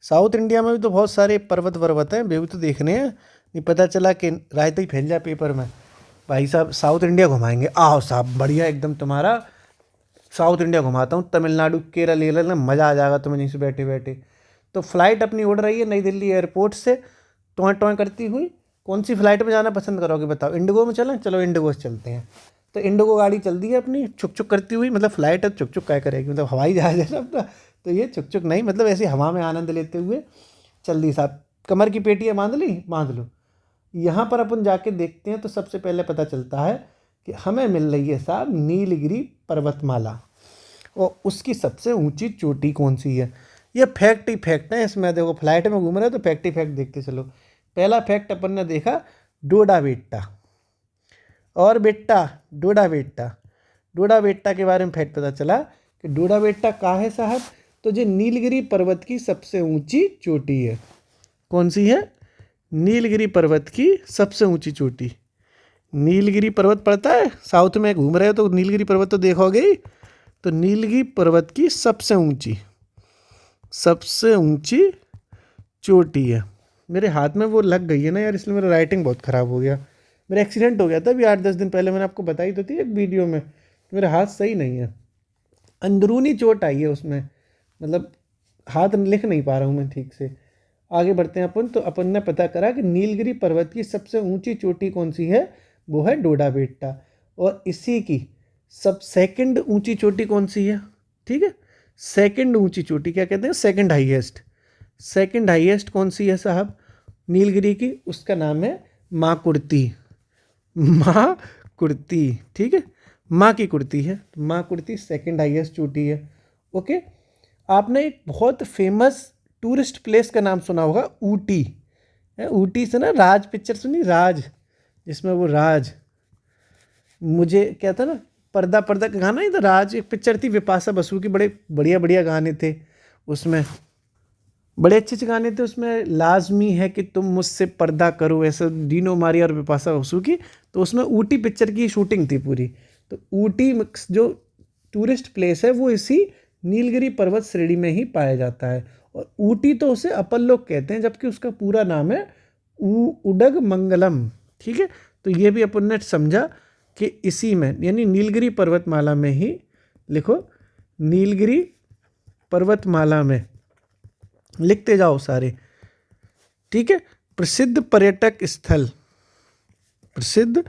साउथ इंडिया में भी तो बहुत सारे पर्वत हैं, वे भी तो देखने हैं। नहीं पता चला कि रायता ही फैल जाए पेपर में। भाई साहब साउथ इंडिया घुमाएंगे, आओ साहब, बढ़िया एकदम तुम्हारा साउथ इंडिया घुमाता हूँ। तमिलनाडु, केरल ले लेना, मज़ा आ जाएगा तुम्हें यहीं से बैठे बैठे। तो फ्लाइट अपनी उड़ रही है नई दिल्ली एयरपोर्ट से टों टों करती हुई। कौन सी फ्लाइट में जाना पसंद करोगे बताओ? इंडिगो में चलें? चलो इंडिगो से चलते हैं। तो इंडिगो गाड़ी चल दी है अपनी छुक छुक करती हुई, मतलब फ्लाइट है, छुक छुक क्या करेगी, मतलब हवाई जहाज है ना अपना। तो ये छुक छुक नहीं, मतलब ऐसे हवा में आनंद लेते हुए चल दी साहब। कमर की पेटियाँ बांध ली? बांध लो। यहाँ पर अपन जाके देखते हैं तो सबसे पहले पता चलता है कि हमें मिल रही है साहब नीलगिरी पर्वतमाला, और उसकी सबसे ऊंची चोटी कौन सी है? ये फैक्ट ही फैक्ट है इसमें। देखो फ्लाइट में घूम रहे हो तो फैक्ट ही फैक्ट देखते चलो। पहला फैक्ट अपन ने देखा डोडा बेट्टा, और बेट्टा डोडा बेट्टा। डोडा बेट्टा के बारे में फैक्ट पता चला कि डोडा बेट्टा कहाँ है साहब? तो ये नीलगिरी पर्वत की सबसे ऊंची चोटी है। कौन सी है? नीलगिरी पर्वत की सबसे ऊंची चोटी। नीलगिरी पर्वत पड़ता है साउथ में, घूम रहे हो तो नीलगिरी पर्वत तो देखोगे ही। तो नीलगिरी पर्वत की सबसे ऊंची चोटी है। मेरे हाथ में वो लग गई है ना यार, इसलिए मेरा राइटिंग बहुत ख़राब हो गया। मेरा एक्सीडेंट हो गया था अभी 8-10 दिन पहले, मैंने आपको बताई तो थी एक वीडियो में। तो मेरा हाथ सही नहीं है, अंदरूनी चोट आई है उसमें, मतलब हाथ लिख नहीं पा रहा हूँ मैं ठीक से। आगे बढ़ते हैं अपन। तो अपन ने पता करा कि नीलगिरी पर्वत की सबसे ऊंची चोटी कौन सी है, वो है डोडा बेट्टा। और इसी की सब सेकंड ऊंची चोटी कौन सी है, ठीक है, सेकंड ऊंची चोटी क्या कहते हैं, सेकंड हाईएस्ट। सेकंड हाईएस्ट कौन सी है साहब नीलगिरी की, उसका नाम है माँ कुर्ती। माँ कुर्ती, ठीक है, माँ की कुर्ती है, माँ कुर्ती सेकंड हाईएस्ट चोटी है। ओके। आपने एक बहुत फेमस टूरिस्ट प्लेस का नाम सुना होगा, ऊटी है। ऊटी से ना राज पिक्चर सुनी, राज, जिसमें वो राज मुझे क्या था ना, पर्दा पर्दा का गाना ही था, राज एक पिक्चर थी विपाशा बसु की, बड़े बढ़िया बढ़िया गाने थे उसमें, बड़े अच्छे अच्छे गाने थे उसमें। लाजमी है कि तुम मुझसे पर्दा करो, ऐसा डीनो मारिया और विपाशा बसु की। तो उसमें ऊटी पिक्चर की शूटिंग थी पूरी। तो ऊटी जो टूरिस्ट प्लेस है वो इसी नीलगिरी पर्वत श्रेणी में ही पाया जाता है। और ऊटी तो उसे अपन लोग कहते हैं, जबकि उसका पूरा नाम है उडग मंगलम, ठीक है। तो ये भी अपन ने समझा कि इसी में यानी नीलगिरी पर्वतमाला में ही, लिखो नीलगिरी पर्वतमाला में, लिखते जाओ सारे, ठीक है। प्रसिद्ध पर्यटक स्थल, प्रसिद्ध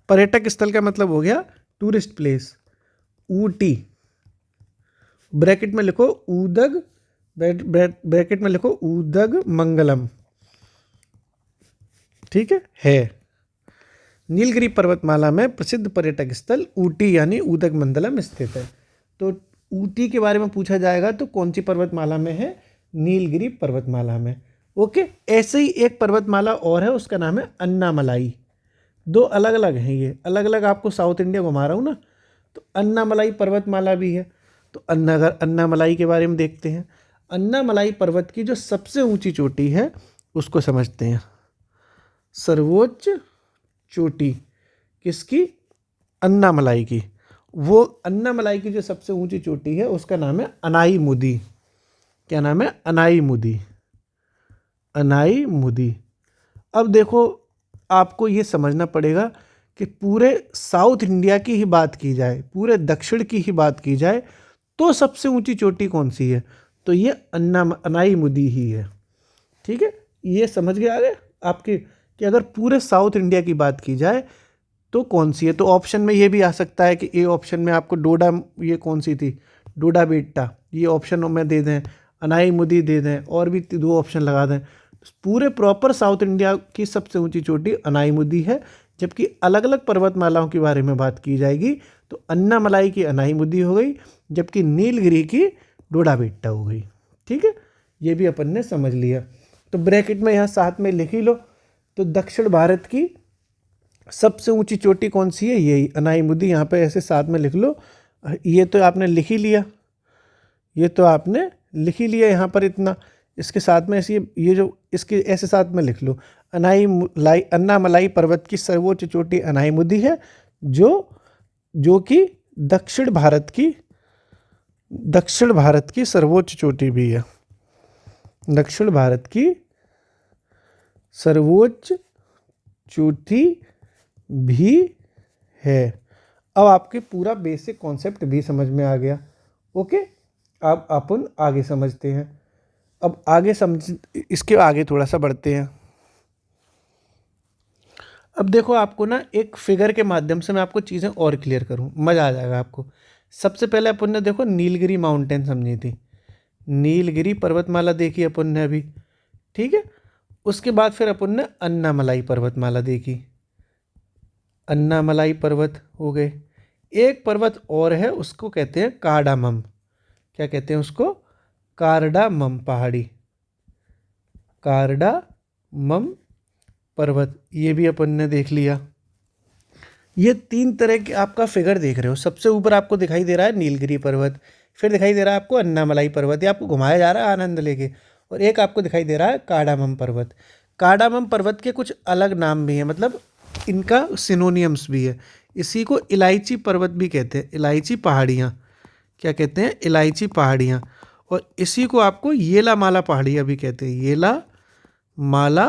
पर्यटक स्थल का मतलब हो गया टूरिस्ट प्लेस, ऊटी। ब्रैकेट में लिखो उदग, ब्रैकेट में लिखो उदग मंगलम, ठीक है। नीलगिरी पर्वतमाला में प्रसिद्ध पर्यटक स्थल ऊटी यानी उदग मंडलम स्थित है। तो ऊटी के बारे में पूछा जाएगा तो कौन सी पर्वतमाला में है, नीलगिरी पर्वतमाला में। ओके। ऐसे ही एक पर्वतमाला और है, उसका नाम है अन्नामलाई। दो अलग अलग हैं, ये अलग अलग आपको साउथ इंडिया घुमा रहा हूँ ना। तो अन्नामलाई पर्वतमाला भी है। तो अन्नामलाई के बारे में देखते हैं। अन्नामलाई पर्वत की जो सबसे ऊंची चोटी है उसको समझते हैं। सर्वोच्च चोटी किसकी, अन्नामलाई की। वो अन्नामलाई की जो सबसे ऊंची चोटी है उसका नाम है अनाई मुदी। क्या नाम है, अनाई मुदी, अनाई मुदी। अब देखो आपको ये समझना पड़ेगा कि पूरे साउथ इंडिया की ही बात की जाए, पूरे दक्षिण की ही बात की जाए, तो सबसे ऊंची चोटी कौन सी है, तो ये अनाई मुदी ही है, ठीक है। ये समझ गए आगे आपके कि अगर पूरे साउथ इंडिया की बात की जाए तो कौन सी है। तो ऑप्शन में ये भी आ सकता है कि ए ऑप्शन में आपको डोडा, ये कौन सी थी, डोडा बेट्टा, ये ऑप्शन में दे दें, अनाई मुदी दे दें, और भी दो ऑप्शन लगा दें। पूरे प्रॉपर साउथ इंडिया की सबसे ऊंची चोटी अनाई मुदी है। जबकि अलग अलग पर्वतमालाओं के बारे में बात की जाएगी तो अन्नामलाई की अनाई मुदी हो गई, जबकि नीलगिरी की डोडा बेट्टा हो गई, ठीक है। ये भी अपन ने समझ लिया। तो ब्रैकेट में यहाँ साथ में लिख ही लो। तो दक्षिण भारत की सबसे ऊंची चोटी कौन सी है, यही अनाई मुदी, यहाँ पे ऐसे साथ में लिख लो। ये तो आपने लिख ही लिया, ये तो आपने लिख ही लिया यहाँ पर इतना। इसके साथ में ऐसे ये जो इसके ऐसे साथ में लिख लो, अन्नामलाई पर्वत की सर्वोच्च चोटी अनाई मुदी है, जो कि दक्षिण भारत की सर्वोच्च चोटी भी है, दक्षिण भारत की सर्वोच्च चोटी भी है। अब आपके पूरा बेसिक कॉन्सेप्ट भी समझ में आ गया। ओके। अब अपन आगे समझते हैं। अब आगे इसके आगे थोड़ा सा बढ़ते हैं। अब देखो आपको ना एक फिगर के माध्यम से मैं आपको चीज़ें और क्लियर करूं, मज़ा आ जाएगा आपको। सबसे पहले अपन ने देखो नीलगिरी माउंटेन समझी थी, नीलगिरी पर्वतमाला देखी अपन ने अभी, ठीक है। उसके बाद फिर अपन ने अन्नामलाई पर्वतमाला देखी, अन्नामलाई पर्वत हो गए। एक पर्वत और है उसको कहते हैं कार्डामम। क्या कहते हैं उसको, कार्डामम पहाड़ी, कार्डामम पर्वत, ये भी अपन ने देख लिया। ये तीन तरह के आपका फिगर देख रहे हो। सबसे ऊपर आपको दिखाई दे रहा है नीलगिरी पर्वत, फिर दिखाई दे रहा है आपको अन्नामलाई पर्वत, ये आपको घुमाया जा रहा है आनंद लेके, और एक आपको दिखाई दे रहा है कार्डामम पर्वत। कार्डामम पर्वत के कुछ अलग नाम भी हैं, मतलब इनका सिनोनियम्स भी है। इसी को इलायची पर्वत भी कहते हैं, इलायची पहाड़ियाँ, क्या कहते हैं, इलायची पहाड़ियाँ। और इसी को आपको येला माला पहाड़ियाँ भी कहते हैं, येला माला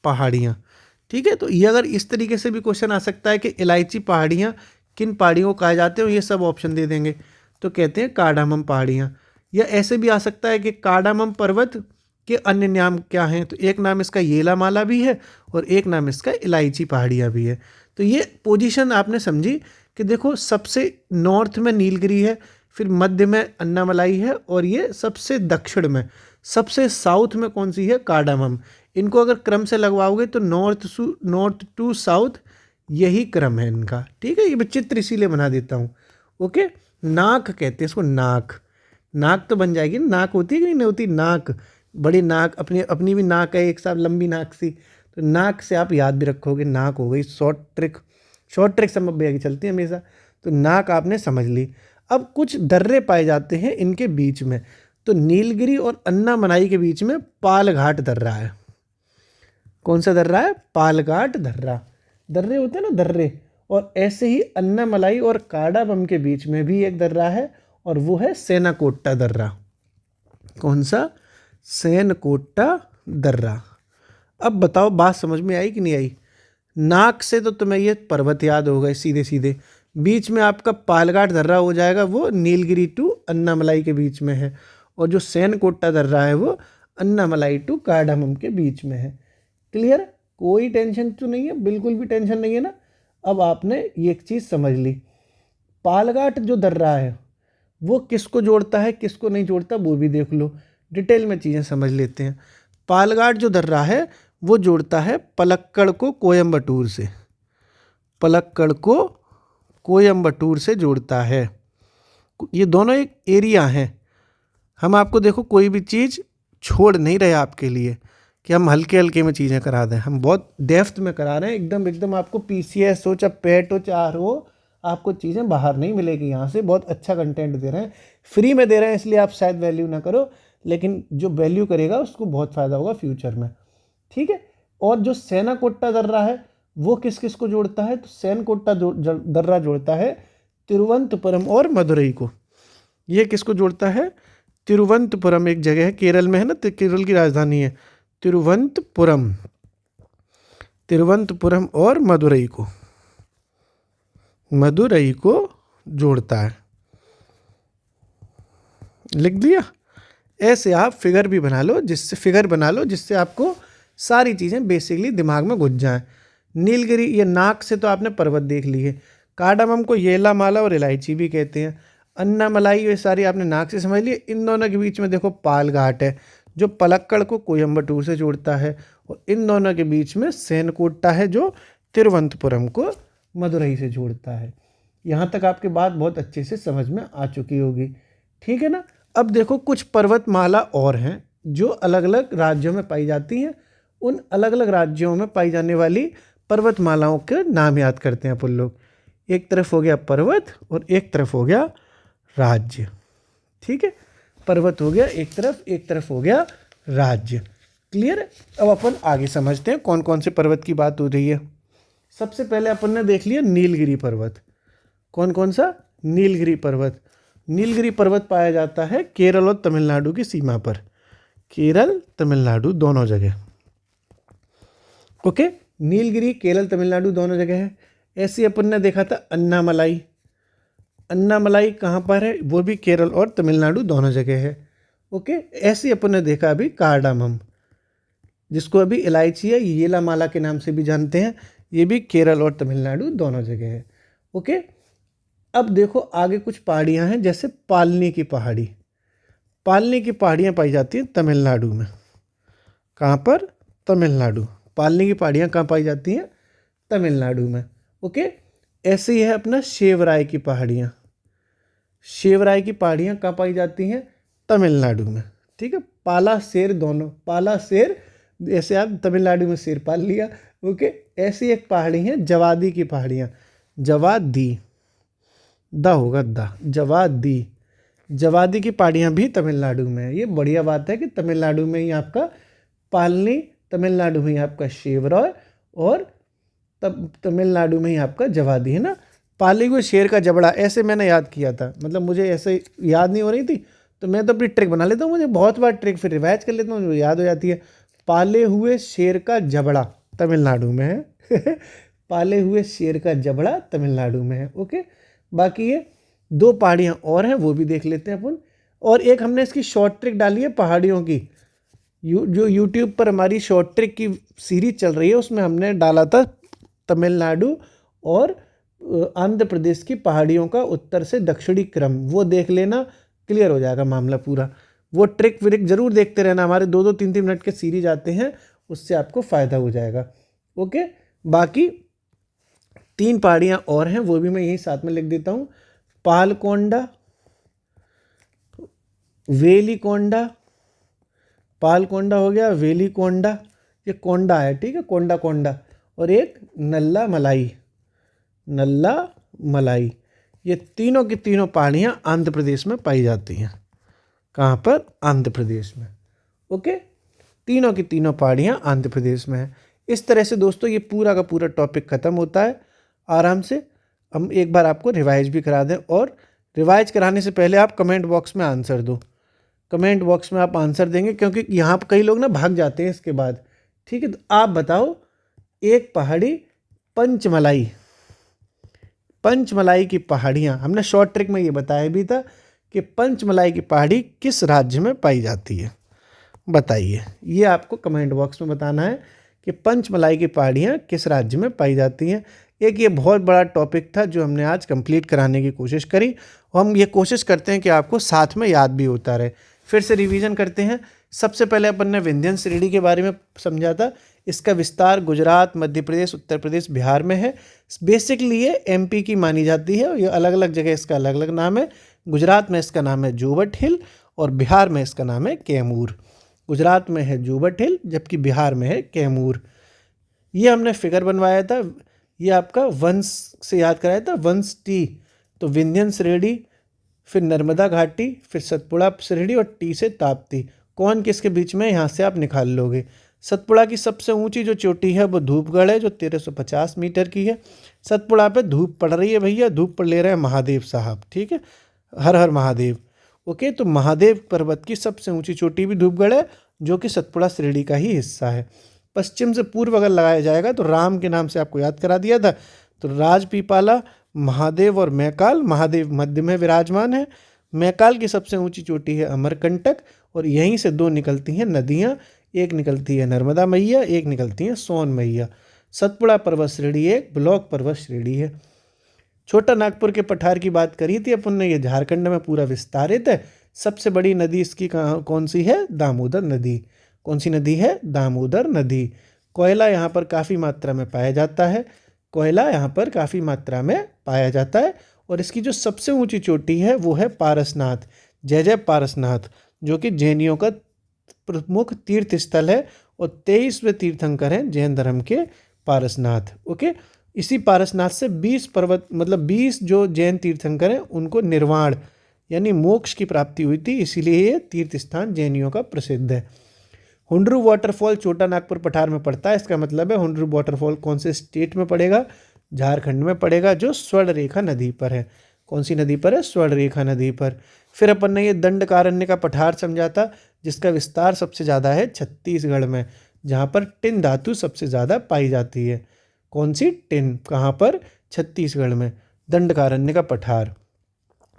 पहाड़ियाँ, ठीक है। तो ये अगर इस तरीके से भी क्वेश्चन आ सकता है कि इलायची पहाड़ियाँ किन पहाड़ियों को कहा जाते हैं, ये सब ऑप्शन दे देंगे। तो कहते हैं कार्डामम पहाड़ियाँ, या ऐसे भी आ सकता है कि कार्डामम पर्वत के अन्य नाम क्या हैं, तो एक नाम इसका येलामाला भी है और एक नाम इसका इलायची पहाड़ियाँ भी है। तो ये पोजीशन आपने समझी कि देखो सबसे नॉर्थ में नीलगिरी है, फिर मध्य में अन्नामलाई है और ये सबसे दक्षिण में, सबसे साउथ में कौन सी है, कार्डामम। इनको अगर क्रम से लगवाओगे तो नॉर्थ टू साउथ यही क्रम है इनका। ठीक है, ये चित्र इसीलिए बना देता हूँ। ओके, नाक कहते हैं इसको, नाक। नाक तो बन जाएगी, नाक होती है कि नहीं होती, नाक, बड़ी नाक, अपनी अपनी भी नाक है एक साथ लंबी नाक सी, तो नाक से आप याद भी रखोगे, नाक हो गई। शॉर्ट ट्रिक समझ में चलती है हमेशा, तो नाक आपने समझ ली। अब कुछ दर्रे पाए जाते हैं इनके बीच में, तो नीलगिरी और अन्नामलाई के बीच में पालघाट दर्रा है। कौन सा दर्रा है, पालघाट दर्रा। दर्रे होते हैं ना, दर्रे। और ऐसे ही अन्नामलाई और कार्डामम के बीच में भी एक दर्रा है और वो है सेनाकोट्टा दर्रा। कौन सा, सेनकोट्टा दर्रा। अब बताओ बात समझ में आई कि नहीं आई। नाक से तो तुम्हें ये पर्वत याद हो गए सीधे सीधे, बीच में आपका पालघाट दर्रा हो जाएगा, वो नीलगिरी टू अन्नामलाई के बीच में है, और जो सेनकोट्टा दर्रा है वो अन्नामलाई टू कार्डामम के बीच में है। क्लियर, कोई टेंशन तो नहीं है, बिल्कुल भी टेंशन नहीं है ना। अब आपने ये एक चीज़ समझ ली, पालघाट जो दर्रा है वो किसको जोड़ता है किसको नहीं जोड़ता वो भी देख लो, डिटेल में चीज़ें समझ लेते हैं। पालघाट जो दर्रा है वो जोड़ता है पलक्कड़ को कोयम्बटूर से, पलक्कड़ को कोयम्बटूर से जोड़ता है। ये दोनों एक एरिया हैं। हम आपको देखो कोई भी चीज़ छोड़ नहीं रहे आपके लिए कि हम हल्के हल्के में चीज़ें करा दें, हम बहुत डेप्थ में करा रहे हैं, एकदम एकदम आपको PCS हो चाहे पेट हो चाहे आर हो, आपको चीज़ें बाहर नहीं मिलेगी। यहाँ से बहुत अच्छा कंटेंट दे रहे हैं, फ्री में दे रहे हैं, इसलिए आप शायद वैल्यू ना करो, लेकिन जो वैल्यू करेगा उसको बहुत फ़ायदा होगा फ्यूचर में। ठीक है, और जो सेनाकोट्टा दर्रा है वो किस किस को जोड़ता है, तो सेनकोट्टा दर्रा जोड़ता है तिरुवनंतपुरम और मदुरई को। ये किसको जोड़ता है, तिरुवनंतपुरम एक जगह है केरल में है ना, केरल की राजधानी है तिरुवनंतपुरम, तिरुवनंतपुरम और मदुरई को जोड़ता है। लिख दिया। ऐसे आप फिगर बना लो जिससे आपको सारी चीज़ें बेसिकली दिमाग में घुस जाएं। नीलगिरी, ये नाक से तो आपने पर्वत देख ली है। कार्डामम को येलामाला और इलायची भी कहते हैं। अन्नामलाई ये सारी आपने नाक से समझ ली। इन दोनों के बीच में देखो पालघाट है जो पलक्कड़ को कोयम्बटूर से जोड़ता है, और इन दोनों के बीच में सेनकोट्टा है जो तिरुवनंतपुरम को मदुरई से जोड़ता है। यहाँ तक आपकी बात बहुत अच्छे से समझ में आ चुकी होगी। ठीक है ना। अब देखो कुछ पर्वतमाला और हैं जो अलग अलग राज्यों में पाई जाती हैं। उन अलग अलग राज्यों में पाई जाने वाली पर्वतमालाओं के नाम याद करते हैं अपन लोग। एक तरफ हो गया पर्वत और एक तरफ हो गया राज्य। ठीक है, पर्वत हो गया एक तरफ हो गया राज्य। क्लियर है। अब अपन आगे समझते हैं कौन कौन से पर्वत की बात हो रही है। सबसे पहले अपन ने देख लिया नीलगिरी पर्वत। कौन कौन सा, नीलगिरी पर्वत। नीलगिरी पर्वत पाया जाता है केरल और तमिलनाडु की सीमा पर, केरल तमिलनाडु दोनों जगह। ओके, नीलगिरी केरल तमिलनाडु दोनों जगह है। ऐसे अपन ने देखा था अन्नामलाई। अन्नामलाई कहाँ पर है, वो भी केरल और तमिलनाडु दोनों जगह है। ओके, ऐसे अपन ने देखा अभी कार्डामम, जिसको अभी इलायची या येलामाला के नाम से भी जानते हैं, ये भी केरल और तमिलनाडु दोनों जगह है। ओके, अब देखो आगे कुछ पहाड़ियाँ हैं, जैसे पालनी की पहाड़ी। पालनी की पहाड़ियाँ पाई जाती हैं तमिलनाडु में। कहाँ पर, तमिलनाडु। पालनी की पहाड़ियाँ कहाँ पाई जाती हैं, तमिलनाडु में। ओके, ऐसे ही है अपना शेवराय की पहाड़ियाँ। शेवराय की पहाड़ियाँ कहाँ पाई जाती हैं, तमिलनाडु में। ठीक है, पाला शेर दोनों, पाला शेर, ऐसे आप तमिलनाडु में शेर पाल लिया। ओके, ऐसी एक पहाड़ी है जवादी की पहाड़ियाँ, जवादी, द होगा द, जवादी। जवादी की पहाड़ियाँ भी तमिलनाडु में है। ये बढ़िया बात है कि तमिलनाडु में ही आपका पालनी, तमिलनाडु में ही आपका शेवराय, और तमिलनाडु में ही आपका जवादी है ना। पाले हुए शेर का जबड़ा, ऐसे मैंने याद किया था, मतलब मुझे ऐसे याद नहीं हो रही थी, तो मैं तो अपनी ट्रिक बना लेता हूँ, मुझे बहुत बार ट्रिक फिर रिवाइज कर लेता हूँ, मुझे याद हो जाती है। पाले हुए शेर का जबड़ा तमिलनाडु में है पाले हुए शेर का जबड़ा तमिलनाडु में है। ओके, बाकी ये दो पहाड़ियाँ और हैं, वो भी देख लेते हैं अपन। और एक हमने इसकी शॉर्ट ट्रिक डाली है पहाड़ियों की, जो यूट्यूब पर हमारी शॉर्ट ट्रिक की सीरीज चल रही है उसमें हमने डाला था तमिलनाडु और आंध्र प्रदेश की पहाड़ियों का उत्तर से दक्षिणी क्रम, वो देख लेना, क्लियर हो जाएगा मामला पूरा। वो ट्रिक विरिक जरूर देखते रहना, हमारे 2-2 3-3 मिनट के सीरीज आते हैं, उससे आपको फ़ायदा हो जाएगा। ओके, बाकी 3 पहाड़ियाँ और हैं वो भी मैं यहीं साथ में लिख देता हूँ। पालकोंडा, वेलीकोंडा, पालकोंडा हो गया, वेलीकोंडा, ये कोंडा है, ठीक है, कोंडा कोंडा, और एक नल्ला मलाई, नल्ला मलाई। ये तीनों की तीनों पहाड़ियाँ आंध्र प्रदेश में पाई जाती हैं। कहाँ पर? आंध्र प्रदेश में। ओके, तीनों की तीनों पहाड़ियाँ आंध्र प्रदेश में हैं। इस तरह से दोस्तों ये पूरा का पूरा टॉपिक ख़त्म होता है आराम से। हम एक बार आपको रिवाइज भी करा दें, और रिवाइज कराने से पहले आप कमेंट बॉक्स में आंसर दो। कमेंट बॉक्स में आप आंसर देंगे क्योंकि यहाँ पर कई लोग ना भाग जाते हैं इसके बाद, ठीक है। तो आप बताओ, एक पहाड़ी पंचमलाई, पंचमलाई की पहाड़ियाँ, हमने शॉर्ट ट्रिक में ये बताया भी था कि पंचमलाई की पहाड़ी किस राज्य में पाई जाती है, बताइए। ये आपको कमेंट बॉक्स में बताना है कि पंचमलाई की पहाड़ियाँ किस राज्य में पाई जाती हैं। एक ये बहुत बड़ा टॉपिक था जो हमने आज कंप्लीट कराने की कोशिश करी, और हम ये कोशिश करते हैं कि आपको साथ में याद भी होता रहे। फिर से रिवीजन करते हैं। सबसे पहले अपन ने विंध्यन श्रेणी के बारे में समझा था। इसका विस्तार गुजरात, मध्य प्रदेश, उत्तर प्रदेश, बिहार में है। बेसिकली ये एमपी की मानी जाती है, ये अलग अलग जगह इसका अलग अलग नाम है। गुजरात में इसका नाम है जोवट हिल और बिहार में इसका नाम है कैमूर। गुजरात में है जोवट हिल जबकि बिहार में है कैमूर। ये हमने फिगर बनवाया था, ये आपका वंश से याद कराया था, वंश टी, तो विंध्यन श्रेणी, फिर नर्मदा घाटी, फिर सतपुड़ा श्रेणी और टी से ताप्ती। कौन किसके बीच में, यहाँ से आप निकाल लोगे। सतपुड़ा की सबसे ऊंची जो चोटी है वो धूपगढ़ है जो 1350 मीटर की है। सतपुड़ा पे धूप पड़ रही है भैया, धूप पड़ ले रहे हैं महादेव साहब, ठीक है, हर हर महादेव। ओके, तो महादेव पर्वत की सबसे ऊंची चोटी भी धूपगढ़ है जो कि सतपुड़ा श्रेणी का ही हिस्सा है। पश्चिम से पूर्व अगर लगाया जाएगा तो राम के नाम से आपको याद करा दिया था, तो राजपीपाला, महादेव और मैकाल। महादेव मध्य में विराजमान है। मैकाल की सबसे ऊंची चोटी है अमरकंटक, और यहीं से 2 निकलती हैं नदियाँ, एक निकलती है नर्मदा मैया, एक निकलती है सोन मैया। सतपुड़ा पर्वत श्रेणी एक ब्लॉक पर्वत श्रेणी है। छोटा नागपुर के पठार की बात करी थी अपन ने, ये झारखंड में पूरा विस्तारित है। सबसे बड़ी नदी इसकी कौन सी है? दामोदर नदी। कौन सी नदी है? दामोदर नदी। कोयला यहाँ पर काफ़ी मात्रा में पाया जाता है, कोयला यहाँ पर काफ़ी मात्रा में पाया जाता है। और इसकी जो सबसे ऊंची चोटी है वो है पारसनाथ, जय जय पारसनाथ, जो कि जैनियों का प्रमुख तीर्थ स्थल है और 23वें तीर्थंकर हैं जैन धर्म के पारसनाथ। ओके, इसी पारसनाथ से 20 पर्वत, मतलब 20 जो जैन तीर्थंकर हैं उनको निर्वाण यानी मोक्ष की प्राप्ति हुई थी, इसीलिए ये तीर्थ स्थान जैनियों का प्रसिद्ध है। हुंड्रू वाटरफॉल छोटा नागपुर पठार में पड़ता है। इसका मतलब है हुंड्रू वाटरफॉल कौन से स्टेट में पड़ेगा? झारखंड में पड़ेगा, जो स्वर्णरेखा नदी पर है। कौन सी नदी पर है? स्वर्णरेखा नदी पर। फिर अपन ने ये दंडकारण्य का पठार समझा था, जिसका विस्तार सबसे ज़्यादा है छत्तीसगढ़ में, जहाँ पर टिन धातु सबसे ज़्यादा पाई जाती है। कौन सी? टिन। कहाँ पर? छत्तीसगढ़ में, दंडकारण्य का पठार।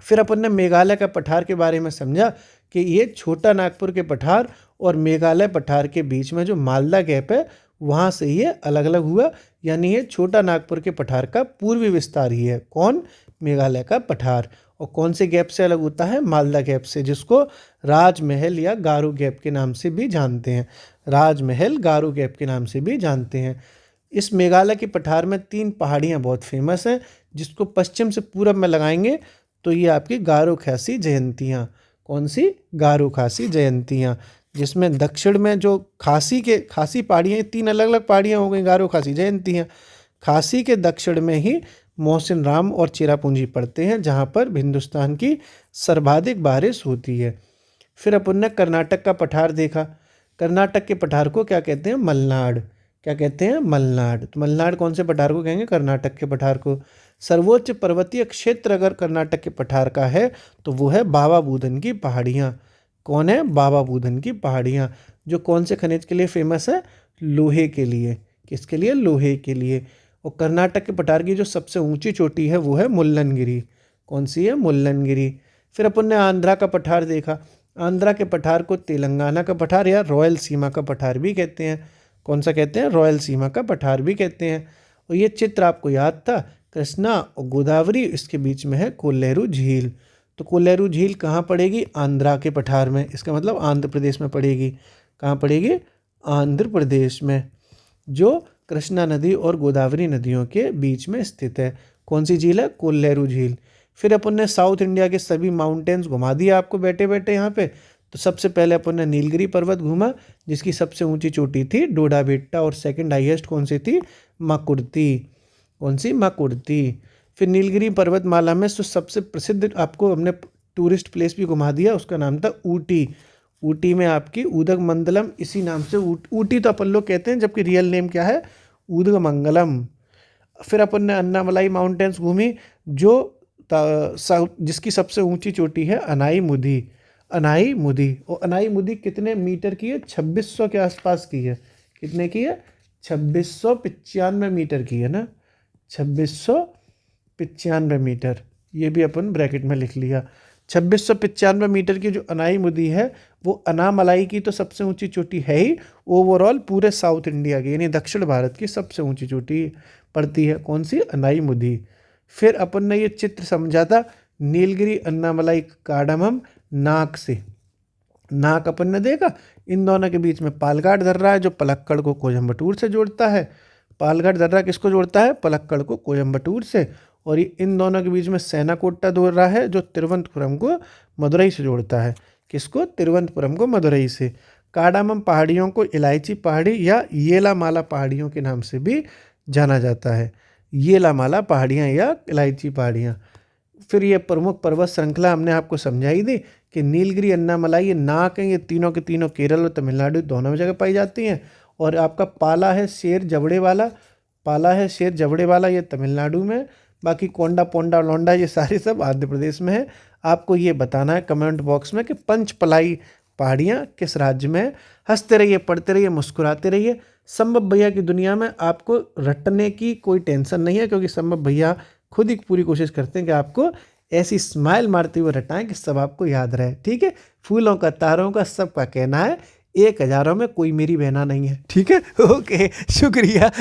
फिर अपन ने मेघालय का पठार के बारे में समझा कि ये छोटा नागपुर के पठार और मेघालय पठार के बीच में जो मालदा गैप है वहाँ से ये अलग अलग हुआ, यानी ये छोटा नागपुर के पठार का पूर्वी विस्तार ही है। कौन? मेघालय का पठार। और कौन से गैप से अलग होता है? मालदा गैप से, जिसको राजमहल या गारो गैप के नाम से भी जानते हैं। राजमहल गारो गैप के नाम से भी जानते हैं। इस मेघालय के पठार में 3 पहाड़ियाँ बहुत फेमस हैं, जिसको पश्चिम से पूरब में लगाएंगे तो ये आपकी गारो खासी जयंतियाँ। कौन सी? गारो खासी जयंतियाँ। जिसमें दक्षिण में जो खासी पहाड़ियाँ, 3 अलग अलग पहाड़ियाँ हो गई गारो खासी जयंतियाँ। खासी के दक्षिण में ही मोहसिन राम और चेरापूंजी पड़ते हैं, जहाँ पर हिंदुस्तान की सर्वाधिक बारिश होती है। फिर अपन ने कर्नाटक का पठार देखा। कर्नाटक के पठार को क्या कहते हैं? मलनाड। क्या कहते हैं? मलनाड। तो मलनाड कौन से पठार को कहेंगे? कर्नाटक के पठार को। सर्वोच्च पर्वतीय क्षेत्र अगर कर्नाटक के पठार का है तो वो है बाबा बूदन की पहाड़ियाँ। कौन है? बाबा बूदन की पहाड़ियाँ, जो कौन से खनिज के लिए फेमस है? लोहे के लिए। किसके लिए? लोहे के लिए। और कर्नाटक के पठार की जो सबसे ऊंची चोटी है वो है मुल्लनगिरी। कौन सी है? मुल्लनगिरी। फिर अपन ने आंध्रा का पठार देखा। आंध्रा के पठार को तेलंगाना का पठार या रॉयल सीमा का पठार भी कहते हैं। कौन सा कहते हैं? रॉयल सीमा का पठार भी कहते हैं। और ये चित्र आपको याद था, कृष्णा और गोदावरी, इसके बीच में है कोल्लेरू झील। तो कोल्लेरू झील कहाँ पड़ेगी? आंध्रा के पठार में। इसका मतलब आंध्र प्रदेश में पड़ेगी। कहाँ पड़ेगी? आंध्र प्रदेश में, जो कृष्णा नदी और गोदावरी नदियों के बीच में स्थित है। कौन सी झील है? कोल्लेरू झील। फिर अपन ने साउथ इंडिया के सभी माउंटेन्स घुमा दिया आपको बैठे बैठे यहाँ पे। तो सबसे पहले अपन ने नीलगिरी पर्वत घूमा, जिसकी सबसे ऊंची चोटी थी डोडा बेट्टा, और सेकंड हाईएस्ट कौन सी थी? माकुर्ती। कौन सी? माकुर्ती। फिर नीलगिरी पर्वतमाला में सबसे प्रसिद्ध आपको हमने टूरिस्ट प्लेस भी घुमा दिया, उसका नाम था ऊटी। ऊटी में आपकी उदगमंडलम, इसी नाम से ऊटी तो अपन लोग कहते हैं, जबकि रियल नेम क्या है? उदगमंगलम। फिर अपन ने अन्नामलाई माउंटेन्स घूमी, जो जिसकी सबसे ऊंची चोटी है अनाई मुदी। अनाई मुदी। और अनाई मुदी कितने मीटर की है? 2600 के आसपास की है। कितने की है? 2695 मीटर की है ना, 2695 मीटर। ये भी अपन ब्रैकेट में लिख लिया। 2695 मीटर की जो अनाई मुदी है, वो अनामलाई की तो सबसे ऊंची चोटी है ही, ओवरऑल पूरे साउथ इंडिया की यानी दक्षिण भारत की सबसे ऊंची चोटी पड़ती है। कौन सी? अनाई मुदी। फिर अपन ने ये चित्र समझा था नीलगिरी अन्नामलाई कार्डामम नाक से। नाक अपन ने देखा, इन दोनों के बीच में पालघाट दर्रा है, जो पलक्कड़ को कोयम्बटूर से जोड़ता है। पालघाट दर्रा किसको जोड़ता है? पलक्कड़ को कोयम्बटूर से। और ये इन दोनों के बीच में सेनाकोट्टा दर्रा है, जो तिरुवनंतपुरम को मदुरई से जोड़ता है। किसको? तिरुवनंतपुरम को मदुरई से। कार्डामम पहाड़ियों को इलायची पहाड़ी या येलामाला पहाड़ियों के नाम से भी जाना जाता है। येलामाला पहाड़ियाँ या इलायची पहाड़ियाँ। फिर ये प्रमुख पर्वत श्रृंखला हमने आपको समझाई दी कि नीलगिरी, अन्नामलाई, ये नाक है, ये तीनों के तीनों केरल और तमिलनाडु दोनों में जगह पाई जाती हैं। और आपका पाला है शेर जबड़े वाला, पाला है शेर जबड़े वाला, ये तमिलनाडु में। बाकी कोंडा पोंडा लोंडा ये सारे सब आंध्र प्रदेश में है। आपको ये बताना है कमेंट बॉक्स में कि पंचपलाई पहाड़ियाँ किस राज्य में है। हंसते रहिए, पढ़ते रहिए, मुस्कुराते रहिए। संभव भैया की दुनिया में आपको रटने की कोई टेंशन नहीं है, क्योंकि संभव भैया खुद ही पूरी कोशिश करते हैं कि आपको ऐसी स्माइल मारते हुए रटाएं कि सब आपको याद रहे। ठीक है? फूलों का, तारों का, सबका कहना है 1000 में कोई मेरी बहना नहीं है। ठीक है? ओके, शुक्रिया।